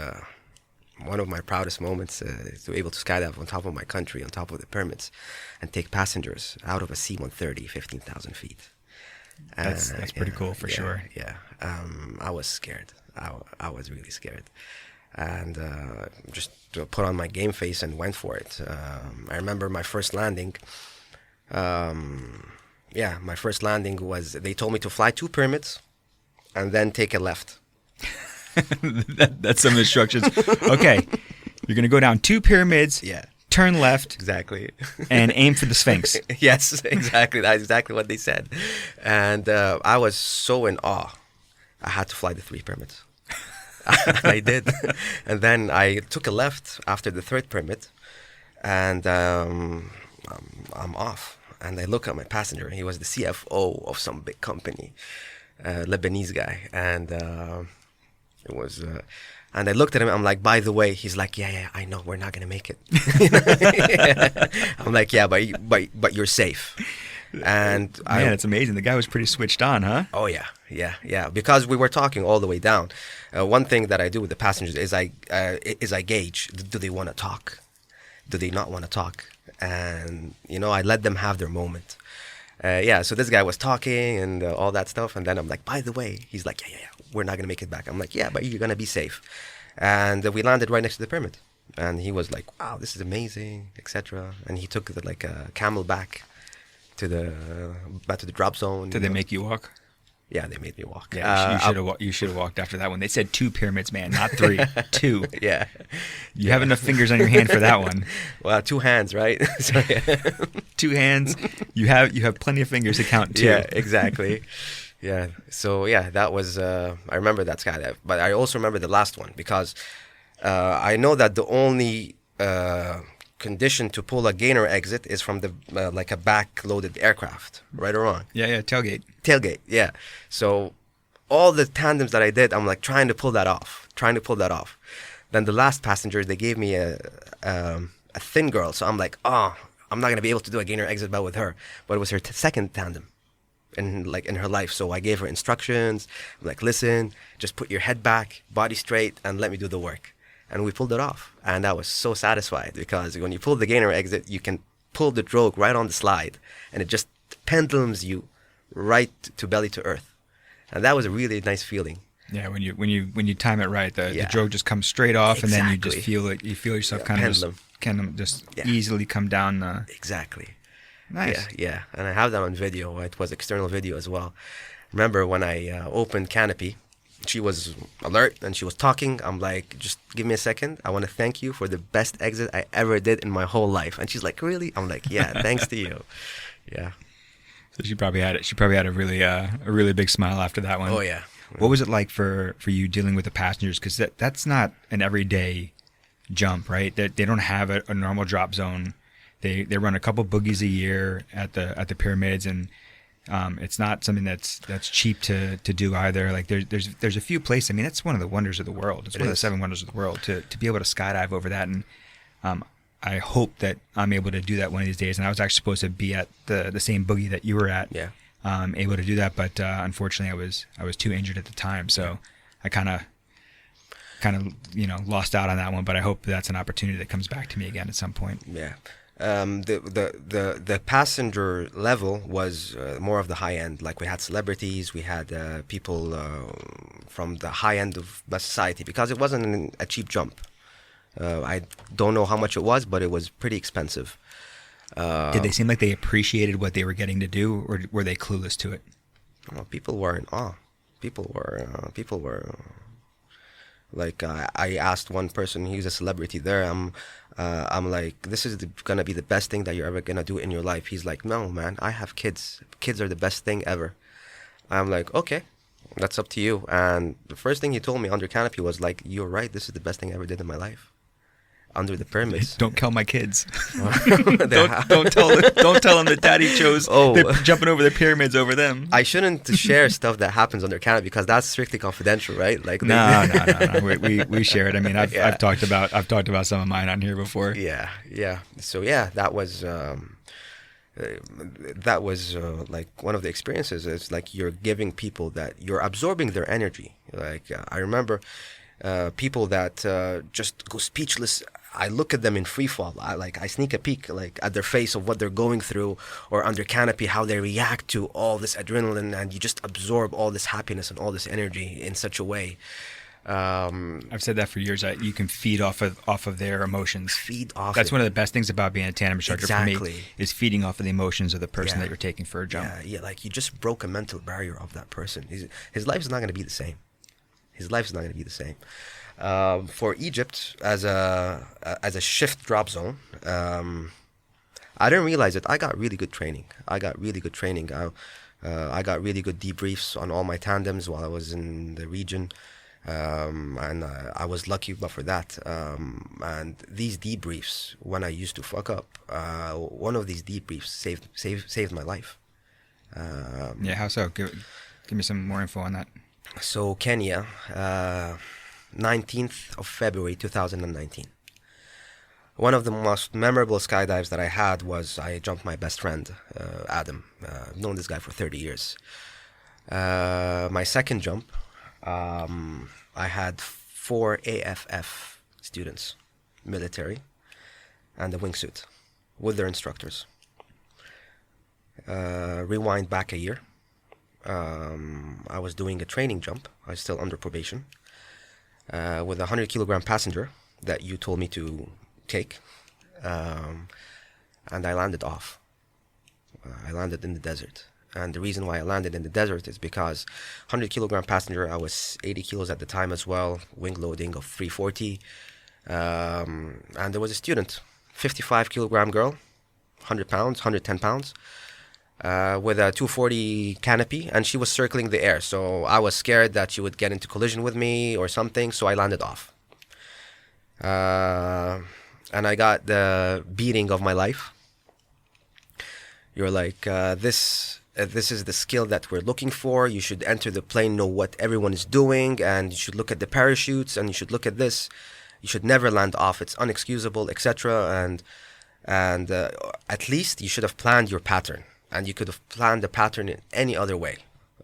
one of my proudest moments, to be able to skydive on top of my country, on top of the pyramids, and take passengers out of a C-130, 15,000 feet. That's pretty cool for sure. Yeah, I was scared. I was really scared, and just put on my game face and went for it. I remember my first landing. My first landing was, they told me to fly 2 pyramids and then take a left. That's some instructions. Okay, you're gonna go down 2 pyramids. Yeah. Turn left. Exactly. And aim for the Sphinx. Yes, exactly. That's exactly what they said. And I was so in awe. I had to fly the 3 pyramids. I did. And then I took a left after the 3rd pyramid, and I'm off. And I look at my passenger. He was the CFO of some big company, Lebanese guy. And it was... and I looked at him, I'm like, by the way, he's like, yeah, I know, we're not going to make it. I'm like, yeah, but you're safe. And it's amazing. The guy was pretty switched on, huh? Oh, yeah. Because we were talking all the way down. One thing that I do with the passengers is I gauge, do they want to talk? Do they not want to talk? And, I let them have their moment. So this guy was talking and all that stuff. And then I'm like, by the way, he's like, yeah, we're not going to make it back. I'm like, yeah, but you're going to be safe. And we landed right next to the pyramid. And he was like, wow, this is amazing, etc. And he took a camel back to the drop zone. Did they make you walk? Yeah, they made me walk. Yeah, you should have walked after that one. They said 2 pyramids, man, not 3. 2. Yeah. You have enough fingers on your hand for that one. Well, 2 hands, right? So, 2 hands. You have plenty of fingers to count 2. Yeah, exactly. Yeah. So that was. I remember that skydive, but I also remember the last one because I know that the only condition to pull a gainer exit is from the like a back-loaded aircraft, right or wrong? Yeah, tailgate. Tailgate, yeah. So all the tandems that I did, I'm like trying to pull that off. Then the last passenger, they gave me a thin girl, so I'm like, I'm not gonna be able to do a gainer exit bow with her. But it was her second tandem in her life, so I gave her instructions. I'm like, listen, just put your head back, body straight, and let me do the work. And we pulled it off, and I was so satisfied because when you pull the gainer exit, you can pull the drogue right on the slide, and it just pendulums you right to belly to earth, and that was a really nice feeling. Yeah, when you time it right, the drogue just comes straight off, and then you just feel it. You feel yourself kind of just easily come down. Exactly. Nice. Yeah, and I have that on video. It was external video as well. Remember when I opened canopy? She was alert and she was talking. I'm like, just give me a second. I want to thank you for the best exit I ever did in my whole life. And she's like, really? I'm like, yeah, thanks to you. Yeah. So she probably had it. She probably had a really big smile after that one. Oh yeah. What was it like for you dealing with the passengers? Because that's not an everyday jump, right? They don't have a normal drop zone. They run a couple boogies a year at the pyramids, and it's not something that's cheap to do either. Like there's a few places. I mean, that's one of the wonders of the world. It's one of the 7 wonders of the world to be able to skydive over that. And I hope that I'm able to do that one of these days. And I was actually supposed to be at the same boogie that you were at. Yeah. Able to do that, but unfortunately I was too injured at the time. So I kind of lost out on that one. But I hope that's an opportunity that comes back to me again at some point. Yeah. The passenger level was more of the high end. Like we had celebrities, we had people from the high end of society, because it wasn't a cheap jump. I don't know how much it was, but it was pretty expensive. Did they seem like they appreciated what they were getting to do, or were they clueless to it? Well, people were in awe. People were like, I asked one person, he's a celebrity there. I'm like, this is gonna be the best thing that you're ever gonna do in your life. He's like, no, man, I have kids. Kids are the best thing ever. I'm like, okay, that's up to you. And the first thing he told me under canopy was like, you're right, this is the best thing I ever did in my life. under the pyramids. Don't kill my kids. They're- don't tell them that Daddy chose they're jumping over the pyramids over them. I shouldn't share stuff that happens under canopy because that's strictly confidential, right? Like No. We share it. I mean, I've talked about some of mine on here before. Yeah. So yeah, that was like one of the experiences. It's like you're giving people that you're absorbing their energy. Like I remember people that just go speechless. I look at them in free fall. I sneak a peek like at their face of what they're going through, or under canopy how they react to all this adrenaline, and you just absorb all this happiness and all this energy in such a way. I've said that for years. That you can feed off of their emotions. That's It. one of the best things about being a tandem instructor for Exactly. me is feeding off of the emotions of the person Yeah. that you're taking for a jump. Yeah, like you just broke a mental barrier of that person. His life is not going to be the same. For Egypt, as a shift drop zone, I didn't realize it. I got really good training. I got really good debriefs on all my tandems while I was in the region. And I was lucky for that. And these debriefs, when I used to fuck up, one of these debriefs saved my life. Yeah, how so? Give me some more info on that. So Kenya, 19th of February 2019. One of the most memorable skydives that I had was I jumped my best friend, Adam. I've known this guy for 30 years. My second jump, I had 4 AFF students, military, and a wingsuit with their instructors. Rewind back a year. I was doing a training jump. I was still under probation with a 100-kilogram passenger that you told me to take, and I landed off. I landed in the desert. And the reason why I landed in the desert is because 100-kilogram passenger, I was 80 kilos at the time as well, wing loading of 340. And there was a student, 55-kilogram girl, 100 pounds, 110 pounds, with a 240 canopy, and she was circling the air. So I was scared that she would get into collision with me or something, so I landed off. And I got the beating of my life. You're like, this is the skill that we're looking for. You should enter the plane, know what everyone is doing, and you should look at the parachutes, and you should look at this. You should never land off. It's unexcusable, etc. And at least you should have planned your pattern, and you could have planned the pattern in any other way.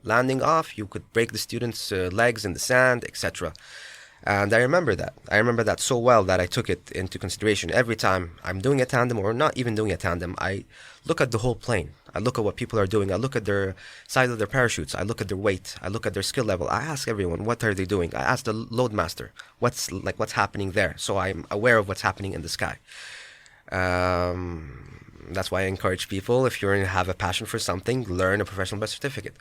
Landing off, you could break the students' legs in the sand, etc. And I remember that. I remember that so well that I took it into consideration. Every time I'm doing a tandem or not even doing a tandem, I look at the whole plane. I look at what people are doing. I look at their size of their parachutes. I look at their weight. I look at their skill level. I ask everyone, what are they doing? I ask the load master, what's happening there? So I'm aware of what's happening in the sky. That's why I encourage people, if you have a passion for something, learn a professional best certificate.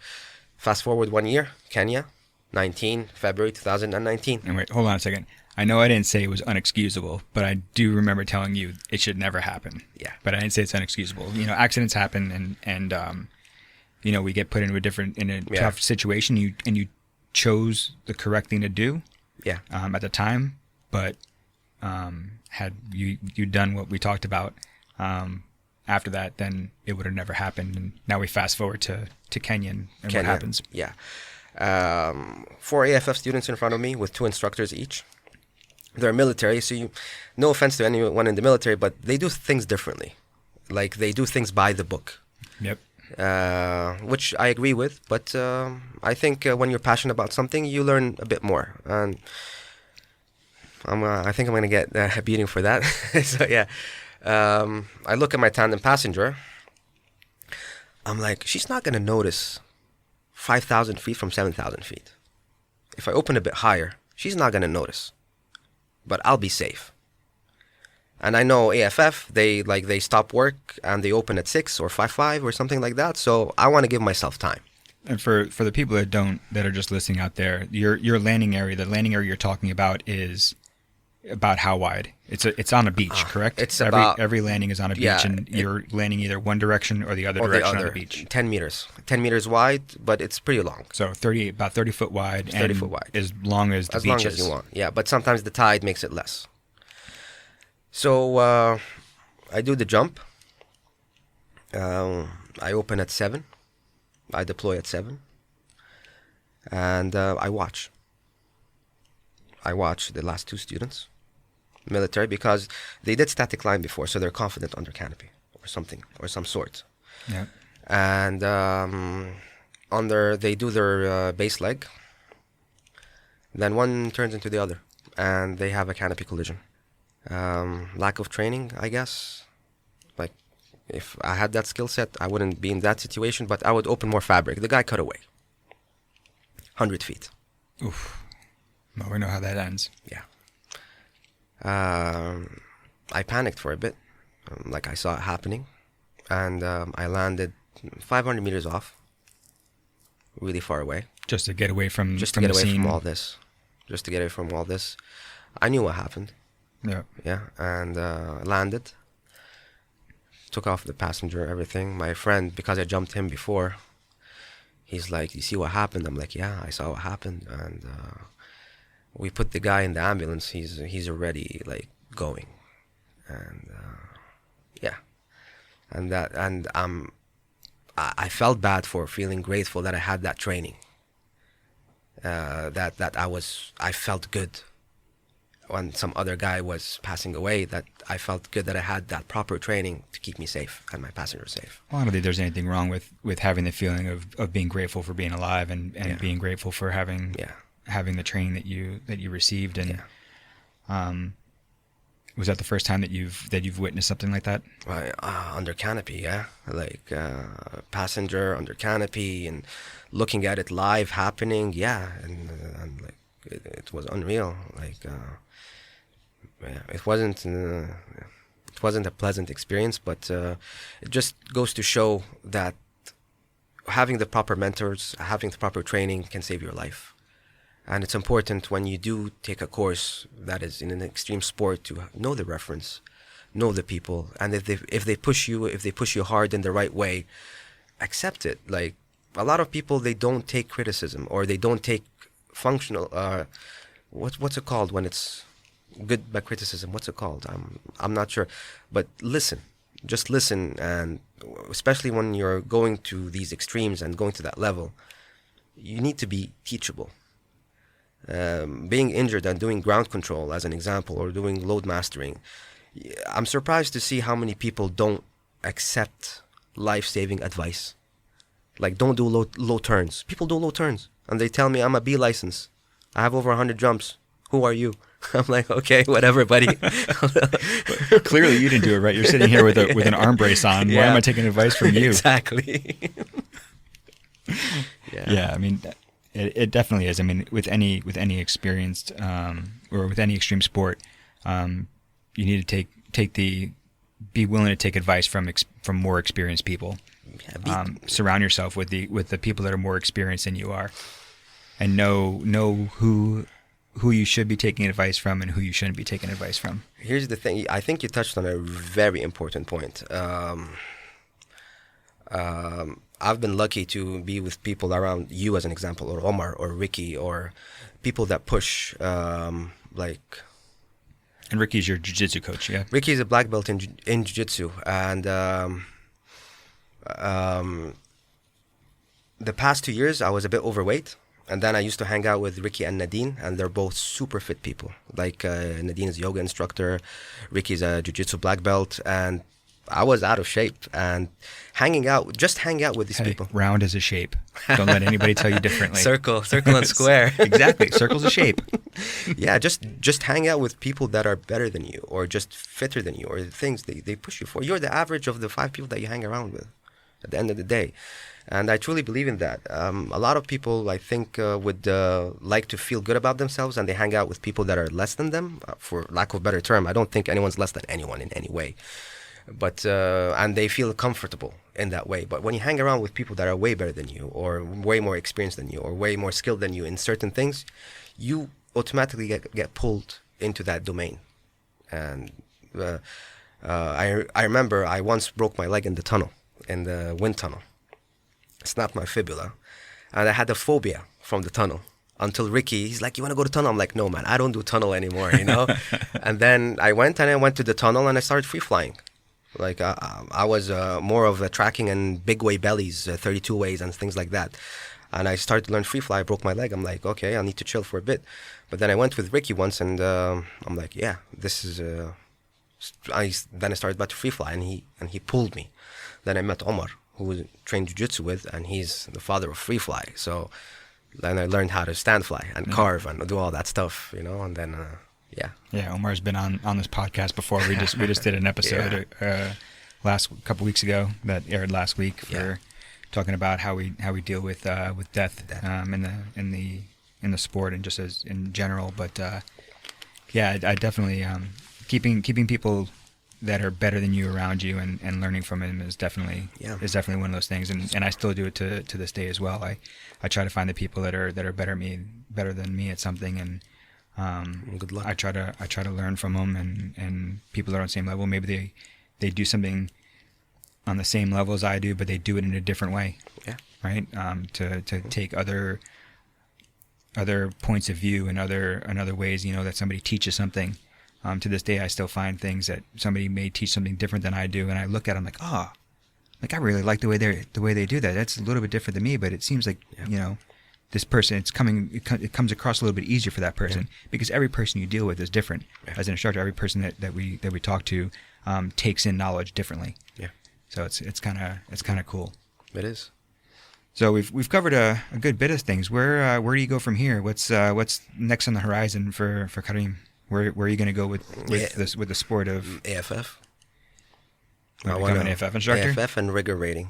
Fast forward 1 year, Kenya, 19 February 2019. And wait, hold on a second. I know I didn't say it was unexcusable, but I do remember telling you it should never happen. Yeah. But I didn't say it's unexcusable. You know, accidents happen, and you know, we get put into a tough situation. You chose the correct thing to do. Yeah. At the time, but had you done what we talked about after that, then it would have never happened. And now we fast forward to Kenya and what happens. Yeah. 4 AFF students in front of me with 2 instructors each. They're military, so no offense to anyone in the military, but they do things differently. Like, they do things by the book. Yep. Which I agree with, but I think when you're passionate about something, you learn a bit more. And I think I'm going to get a beating for that. So, yeah. I look at my tandem passenger. I'm like, she's not going to notice 5,000 feet from 7,000 feet. If I open a bit higher, she's not going to notice. But I'll be safe. And I know AFF, they stop work and they open at 6 or 5 or something like that. So I want to give myself time. And for the people that are just listening out there, your landing area, the landing area you're talking about is about how wide? It's on a beach, correct? It's every landing is on a beach, yeah, and you're landing either one direction or the other direction on the beach. 10 meters wide, but it's pretty long. So about 30 foot wide. 30 foot wide. As long as the beach is. As long as you want, yeah. But sometimes the tide makes it less. So I do the jump. I open at 7. I deploy at 7. And I watch. I watch the last 2 students, military, because they did static climb before, so they're confident under canopy or something, or some sort. Yeah. And they do their base leg. Then one turns into the other, and they have a canopy collision. Lack of training, I guess. Like, if I had that skill set, I wouldn't be in that situation, but I would open more fabric. The guy cut away. 100 feet. Oof. Well, we know how that ends. Yeah. I panicked for a bit. Like, I saw it happening. And I landed 500 meters off. Really far away. Just to get away from Just to get away scene. from all this. Just to get away from all this. I knew what happened. Yeah. Yeah. And landed. Took off the passenger, everything. My friend, because I jumped him before, he's like, "You see what happened?" I'm like, "Yeah, I saw what happened." And we put the guy in the ambulance. He's already like going, and yeah, and I felt bad for feeling grateful that I had that training. I felt good when some other guy was passing away. That I felt good that I had that proper training to keep me safe and my passengers safe. Well, I don't think there's anything wrong with having the feeling of being grateful for being alive and Yeah. being grateful for having having the training that you received. And was that the first time that you've witnessed something like that? Under canopy, yeah, like passenger under canopy and looking at it live happening, yeah, and like it was unreal. Like yeah, it wasn't a pleasant experience, but it just goes to show that having the proper mentors, having the proper training can save your life. And it's important when you do take a course that is in an extreme sport to know the reference, know the people, and if they push you hard in the right way, accept it. Like a lot of people, they don't take criticism, or they don't take functional. What's it called when it's good by criticism? What's it called? I'm not sure, but listen. Just listen, and especially when you're going to these extremes and going to that level, you need to be teachable. Being injured and doing ground control, as an example, or doing load mastering, I'm surprised to see how many people don't accept life-saving advice. Like, don't do low turns. People do low turns, and they tell me, I'm a B license. I have over 100 jumps. Who are you? I'm like, okay, whatever, buddy. Clearly, you didn't do it right. You're sitting here with an arm brace on. Yeah. Why am I taking advice from you? Exactly. Yeah, I mean, it definitely is. I mean, with any experienced or with any extreme sport, you need to be willing to take advice from more experienced people. Yeah, surround yourself with the people that are more experienced than you are, and know who you should be taking advice from and who you shouldn't be taking advice from. Here's the thing. I think you touched on a very important point. I've been lucky to be with people around you, as an example, or Omar, or Ricky, or people that push, like... And Ricky's your jiu-jitsu coach, yeah? Ricky's a black belt in jiu-jitsu, and the past 2 years I was a bit overweight, and then I used to hang out with Ricky and Nadine, and they're both super fit people. Like Nadine is a yoga instructor, Ricky's a jiu-jitsu black belt, and I was out of shape. And hang out with these people. Round is a shape. Don't let anybody tell you differently. Circle and square. Exactly, circle's a shape. Yeah, just hang out with people that are better than you, or just fitter than you, or things they push you for. You're the average of the 5 people that you hang around with at the end of the day. And I truly believe in that. A lot of people, I think, would like to feel good about themselves, and they hang out with people that are less than them, for lack of a better term. I don't think anyone's less than anyone in any way. But and they feel comfortable in that way. But when you hang around with people that are way better than you, or way more experienced than you, or way more skilled than you in certain things, you automatically get pulled into that domain. And I remember I once broke my leg in the wind tunnel. Snapped my fibula, and I had a phobia from the tunnel. until Ricky, he's like, you want to go to tunnel? I'm like, no, man, I don't do tunnel anymore, you know? And then I went to the tunnel and I started free flying. Like I was more of a tracking and big way bellies, 32 ways and things like that. And I started to learn free fly. I broke my leg. I'm like, okay, I need to chill for a bit. But then I went with Ricky once and I'm like, yeah, this is... Then I started back to free fly and he pulled me. Then I met Omar, who was trained jiu-jitsu with, and he's the father of free fly. So then I learned how to stand fly and carve and do all that stuff, you know, and then, yeah. Yeah, Omar's been on this podcast before. We just did an episode last couple weeks ago that aired last week for talking about how we deal with death in the sport and just as in general. But I definitely keeping people that are better than you around you and learning from them is definitely one of those things, and I still do it to this day as well. I try to find the people that are better than me at something, and good luck. I try to learn from them, and people that are on the same level, maybe they do something on the same level as I do, but they do it in a different way. Yeah. Right. To take other points of view and other ways, you know, that somebody teaches something. To this day, I still find things that somebody may teach something different than I do, and I look at them like, I really like the way they do that. That's a little bit different than me, but it seems like you know, this person, it comes across a little bit easier for that person because every person you deal with is different. As an instructor, every person that we talk to takes in knowledge differently. Yeah. So it's kind of cool. It is. So we've covered a good bit of things. Where do you go from here? What's next on the horizon for Kareem? Where are you going to go with the sport of AFF? I want an AFF instructor. AFF and rigor rating,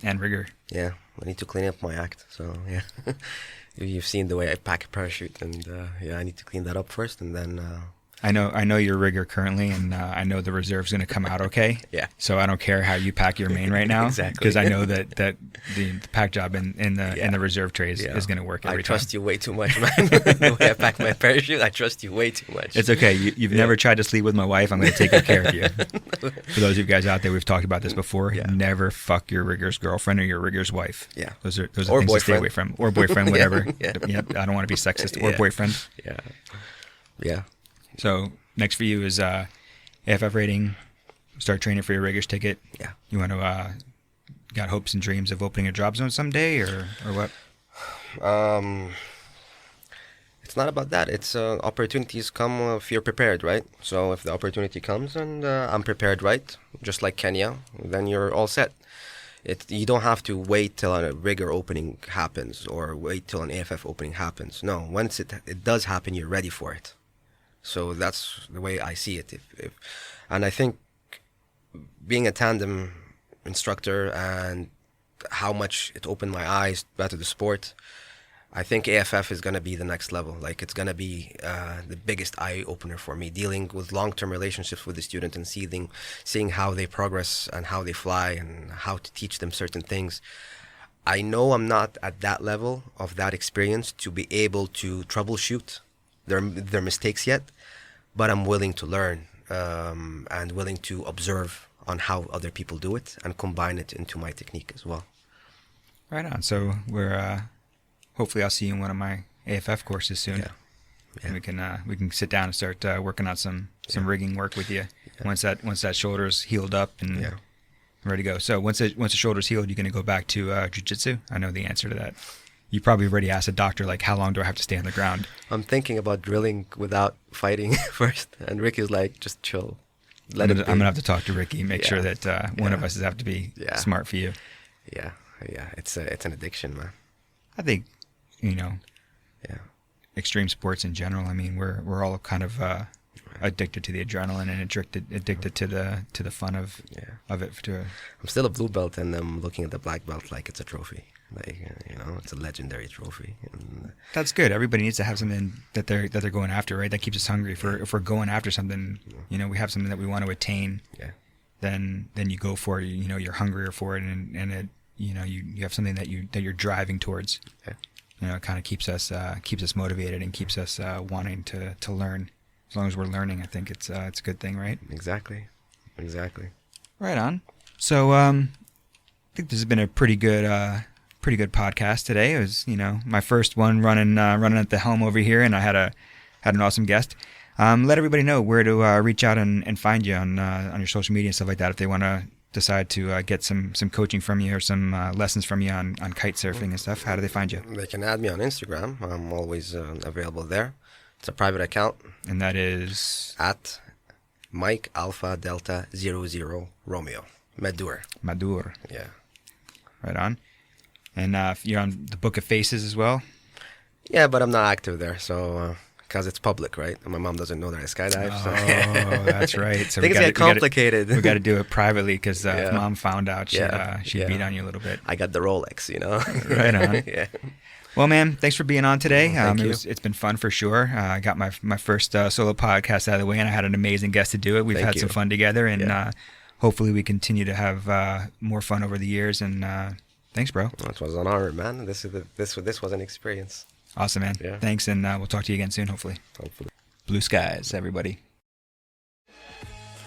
and rigor. Yeah, I need to clean up my act. So yeah, you've seen the way I pack a parachute, and I need to clean that up first, and then. I know your rigor currently, and I know the reserve's going to come out okay. Yeah. So I don't care how you pack your main right now, Exactly. Because I know that the pack job in the reserve tray is going to work every time. I trust you way too much, man. The way I pack my parachute, I trust you way too much. It's okay. You've never tried to sleep with my wife. I'm going to take good care of you. For those of you guys out there, we've talked about this before. Never fuck your rigger's girlfriend or your rigger's wife. Yeah. Those are or things boyfriend. to stay away from. Or boyfriend, whatever. Yep. I don't want to be sexist. Or Yeah. boyfriend. Yeah. Yeah. So next for you is AFF rating. Start training for your riggers ticket. Yeah. You want to got hopes and dreams of opening a drop zone someday, or what? It's not about that. It's opportunities come if you're prepared, right? So if the opportunity comes and I'm prepared, right, just like Kenya, then you're all set. You don't have to wait till a rigger opening happens or wait till an AFF opening happens. No, once it does happen, you're ready for it. So that's the way I see it. And I think being a tandem instructor and how much it opened my eyes to the sport, I think AFF is going to be the next level. Like, it's going to be the biggest eye-opener for me, dealing with long-term relationships with the student and seeing how they progress and how they fly and how to teach them certain things. I know I'm not at that level of that experience to be able to troubleshoot their mistakes yet, but I'm willing to learn and willing to observe on how other people do it and combine it into my technique as well. Right on. So we're hopefully I'll see you in one of my AFF courses soon. Yeah. And we can sit down and start working on some rigging work with you. Once that shoulder's healed up and ready to go. So once the shoulder's healed, you're going to go back to jiu-jitsu? I know the answer to that. You probably already asked a doctor, like, how long do I have to stay on the ground? I'm thinking about drilling without fighting first, and Ricky's like, just chill. I'm gonna have to talk to Ricky, make sure that one of us have to be smart for you. Yeah, it's an addiction, man. I think, extreme sports in general. I mean, we're all kind of addicted to the adrenaline and addicted to the fun of it. I'm still a blue belt, and I'm looking at the black belt like it's a trophy. Like, it's a legendary trophy. And that's good. Everybody needs to have something that they're going after, right? That keeps us hungry. If we're going after something, we have something that we want to attain. Yeah. Then you go for it. You're hungrier for it, and it, you have something that you're driving towards. Yeah. It kind of keeps us motivated and keeps us wanting to learn. As long as we're learning, I think it's a good thing, right? Exactly. Right on. So I think this has been a pretty good pretty good podcast today. It was, my first one running at the helm over here, and I had an awesome guest. Let everybody know where to reach out and find you on your social media and stuff like that if they want to decide to get some coaching from you or some lessons from you on kite surfing and stuff. How do they find you? They can add me on Instagram. I'm always available there. It's a private account. And that is? At Mike Alpha Delta 00 Romeo. Madoor. Yeah. Right on. And you're on the Book of Faces as well? Yeah, but I'm not active there, so... Because it's public, right? And my mom doesn't know that I skydive. Oh, so. That's right. So Things get complicated. We got to do it privately because if Mom found out, she'd beat on you a little bit. I got the Rolex, Right on. Yeah. Well, man, thanks for being on today. Thank you. It's been fun for sure. I got my first solo podcast out of the way, and I had an amazing guest to do it. We've had some fun together, and hopefully we continue to have more fun over the years. And thanks, bro. It was an honor, man. This was an experience. Awesome, man. Yeah. Thanks, and we'll talk to you again soon, hopefully. Blue skies, everybody.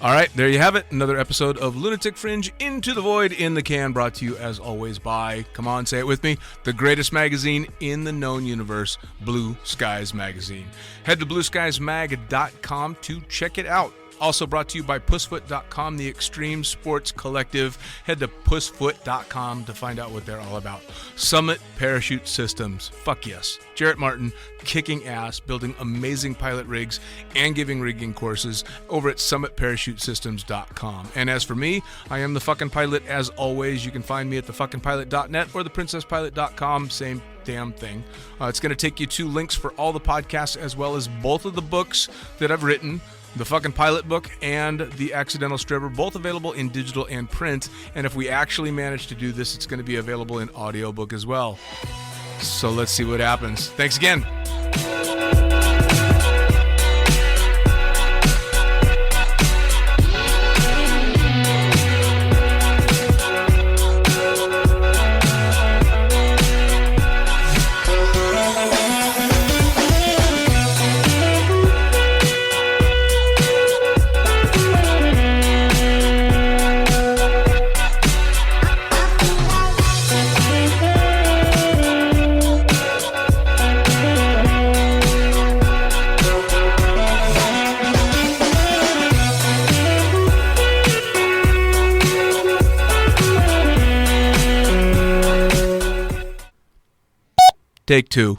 All right, there you have it. Another episode of Lunatic Fringe Into the Void in the Can, brought to you as always by, come on, say it with me, the greatest magazine in the known universe, Blue Skies Magazine. Head to blueskiesmag.com to check it out. Also brought to you by pussfoot.com, the extreme sports collective. Head to pussfoot.com to find out what they're all about. Summit Parachute Systems. Fuck yes. Jarrett Martin, kicking ass, building amazing pilot rigs and giving rigging courses over at summitparachutesystems.com. And as for me, I am the fucking pilot as always. You can find me at thefuckingpilot.net or theprincesspilot.com. Same damn thing. It's going to take you to links for all the podcasts as well as both of the books that I've written. The Fucking Pilot book and The Accidental Stripper, both available in digital and print. And if we actually manage to do this, it's going to be available in audiobook as well. So let's see what happens. Thanks again. Take two.